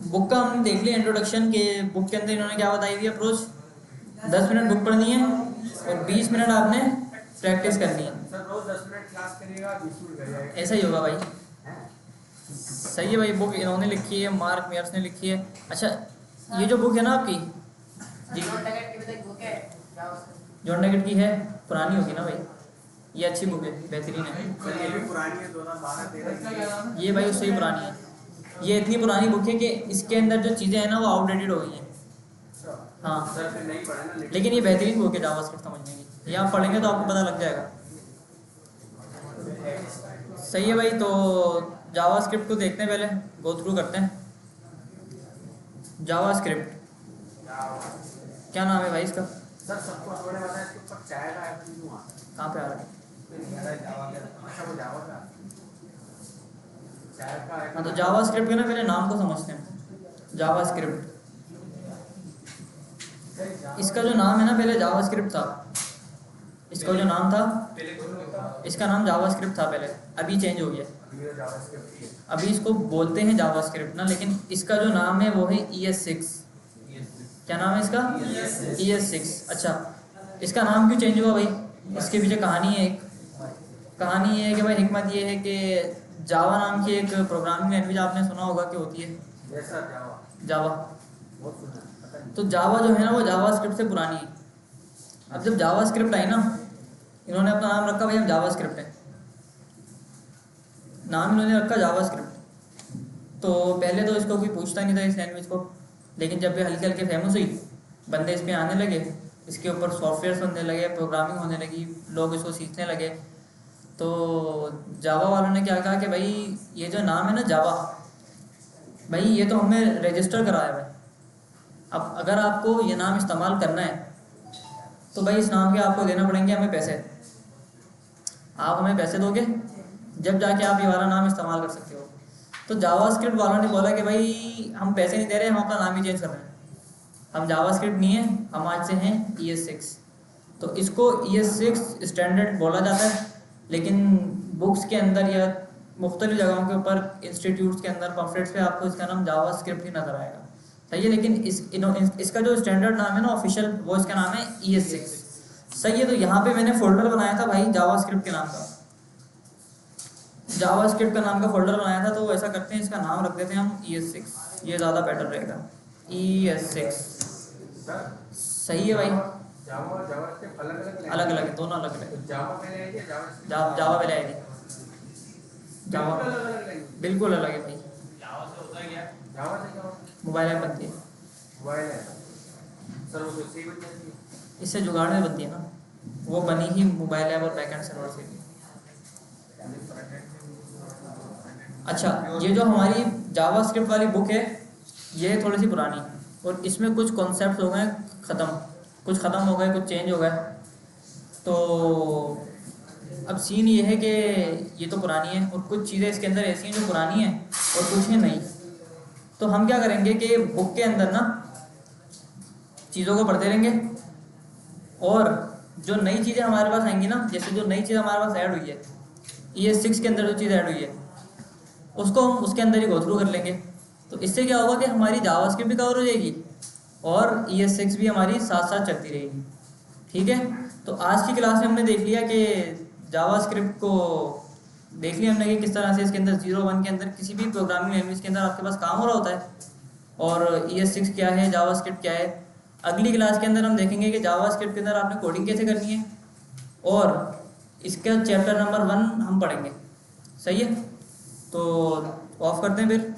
बुक का हमने देख लिया इंट्रोडक्शन के। बुक के अंदर इन्होंने क्या बताई हुई अप्रोच, 10 मिनट बुक पढ़नी है और 20 मिनट आपने प्रैक्टिस करनी है। सर रोज 10 मिनट क्लास करिएगा, 20 मिनट करिएगा, ऐसा ही होगा भाई। सही है भाई, बुक इन्होंने लिखी है, मार्क मेयर्स ने लिखी है। अच्छा, ये जो बुक है ना आपकी, जी। नॉन नेगेटिव की भी तो एक बुक है जावास्क्रिप्ट। जॉन नेगेट की है, पुरानी होगी ना भाई, ये अच्छी बुक है, बेहतरीन है। सर ये भी पुरानी है 2012-13 इसका क्या नाम है? ये भाई उससे ही पुरानी है, ये इतनी पुरानी बुक है कि इसके अंदर जो चीज़ें हैं ना वो आउटडेटेड हो गई हैं। हाँ सर फिर नहीं पढ़े ना लेकिन ये बेहतरीन बुक है जावास्क्रिप्ट समझने की, ये आप पढ़ेंगे तो आपको पता लग जाएगा। सही है भाई, तो जावास्क्रिप्ट को देखते हैं, पहले गो थ्रू करते हैं। जावास्क्रिप्ट क्या नाम है भाई इसका? सर सबको थोड़े पता है इसके ऊपर चाय का आइकन क्यों आता है? कहाँ पे आ रहा है? अच्छा वो जावा का चाय का हाँ आइकन। तो जावास्क्रिप्ट के ना पहले नाम को समझते हैं। जावास्क्रिप्ट, इसका जो नाम है ना पहले जावास्क्रिप्ट था, इसका जो नाम था, इसका नाम जावास्क्रिप्ट था पहले, अभी चेंज हो गया। अभी इसको बोलते हैं जावास्क्रिप्ट ना, लेकिन इसका जो नाम है वो है ES6। क्या नाम है इसका? ES6। अच्छा, इसका नाम क्यों चेंज हुआ भाई? इसके पीछे कहानी है एक। कहानी ये है कि भाई हिकमत ये है कि जावा नाम की एक प्रोग्रामिंग लैंग्वेज आपने सुना होगा कि होती है जैसा जावा जावा। बहुत सुना है, पता नहीं। तो जावा जो है ना वो जावास्क्रिप्ट से पुरानी है। अब जब जावास्क्रिप्ट आई ना, इन्होंने अपना नाम रखा भाई हम जावास्क्रिप्ट है, नाम इन्होंने रखा जावास्क्रिप्ट। तो पहले तो इसको कोई पूछता नहीं था इस लैंग्वेज को, लेकिन जब ये हल्के हल्के फेमस हुई, बंदे इस पर आने लगे, इसके ऊपर सॉफ्टवेयर बनने लगे, प्रोग्रामिंग होने लगी, लोग इसको सीखने लगे, तो जावा वालों ने क्या कहा कि भाई ये जो नाम है ना जावा, भाई ये तो हमने रजिस्टर कराया है भाई, अब अगर आपको ये नाम इस्तेमाल करना है तो भाई इस नाम के आपको देना पड़ेंगे हमें पैसे। आप हमें पैसे दोगे जब जाके आप ये वाला नाम इस्तेमाल कर सकते हो। तो जावास्क्रिप्ट वालों ने बोला कि भाई हम पैसे नहीं दे रहे, हम अपना नाम ही चेंज कर रहे हैं, हम जावास्क्रिप्ट नहीं है, हम आज से हैं ES6। तो इसको ES6 स्टैंडर्ड बोला जाता है, लेकिन बुक्स के अंदर या मुख्तलिफ जगहों के ऊपर, इंस्टीट्यूट्स के अंदर, पम्फलेट्स पे आपको इसका नाम जावास्क्रिप्ट ही नज़र आएगा। सही है, लेकिन इसका जो स्टैंडर्ड नाम है ना ऑफिशियल, वो इसका नाम है ES6। सही है, तो यहाँ पे मैंने फोल्डर बनाया था भाई जावास्क्रिप्ट के नाम का, जावास्क्रिप्ट का नाम का फोल्डर बनाया था। तो ऐसा करते हैं, इसका नाम रख देते हैं हम ES6, ये ज़्यादा बेटर रहेगा, ES6। सही है भाई, जावा और जावास्क्रिप्ट अलग अलग अलग है, दोनों अलग अलग है। जावा पहले आई थी जावास्क्रिप्ट जावा पहले आई थी, जावा बिल्कुल अलग है भाई। जावा से क्या होता है? मोबाइल ऐप बनती है, मोबाइल है सर, वो तो सेम है। इससे जुगाड़ में बनती है ना, वो बनी ही मोबाइल ऐप और बैकएंड सर्वर से। अच्छा, ये जो हमारी जावास्क्रिप्ट वाली बुक है ये थोड़ी सी पुरानी, और इसमें कुछ कॉन्सेप्ट हो गए ख़त्म, कुछ ख़त्म हो गए, कुछ चेंज हो गए। तो अब सीन ये है कि ये तो पुरानी है और कुछ चीज़ें इसके अंदर ऐसी हैं जो पुरानी हैं और कुछ हैं नहीं। तो हम क्या करेंगे कि बुक के अंदर ना चीज़ों को पढ़ते रहेंगे, और जो नई चीज़ें हमारे पास आएंगी ना, जैसे जो नई चीज़ हमारे पास ऐड हुई है ES6 के अंदर, जो चीज़ ऐड हुई है उसको हम उसके अंदर ही गो थ्रू कर लेंगे। तो इससे क्या होगा कि हमारी जावास्क्रिप्ट भी कवर हो जाएगी और ES6 भी हमारी साथ साथ चलती रहेगी। ठीक है, तो आज की क्लास में हमने देख लिया कि जावास्क्रिप्ट को देख लिया हमने कि किस तरह से इसके अंदर 0-1 के अंदर किसी भी प्रोग्रामिंग लैंग्वेज के अंदर आपके पास काम हो रहा होता है, और ES6 क्या है, जावास्क्रिप्ट क्या है। अगली क्लास के अंदर हम देखेंगे कि जावास्क्रिप्ट के अंदर आपने कोडिंग कैसे करनी है, और इसका चैप्टर नंबर 1 हम पढ़ेंगे। सही है, तो ऑफ करते हैं फिर।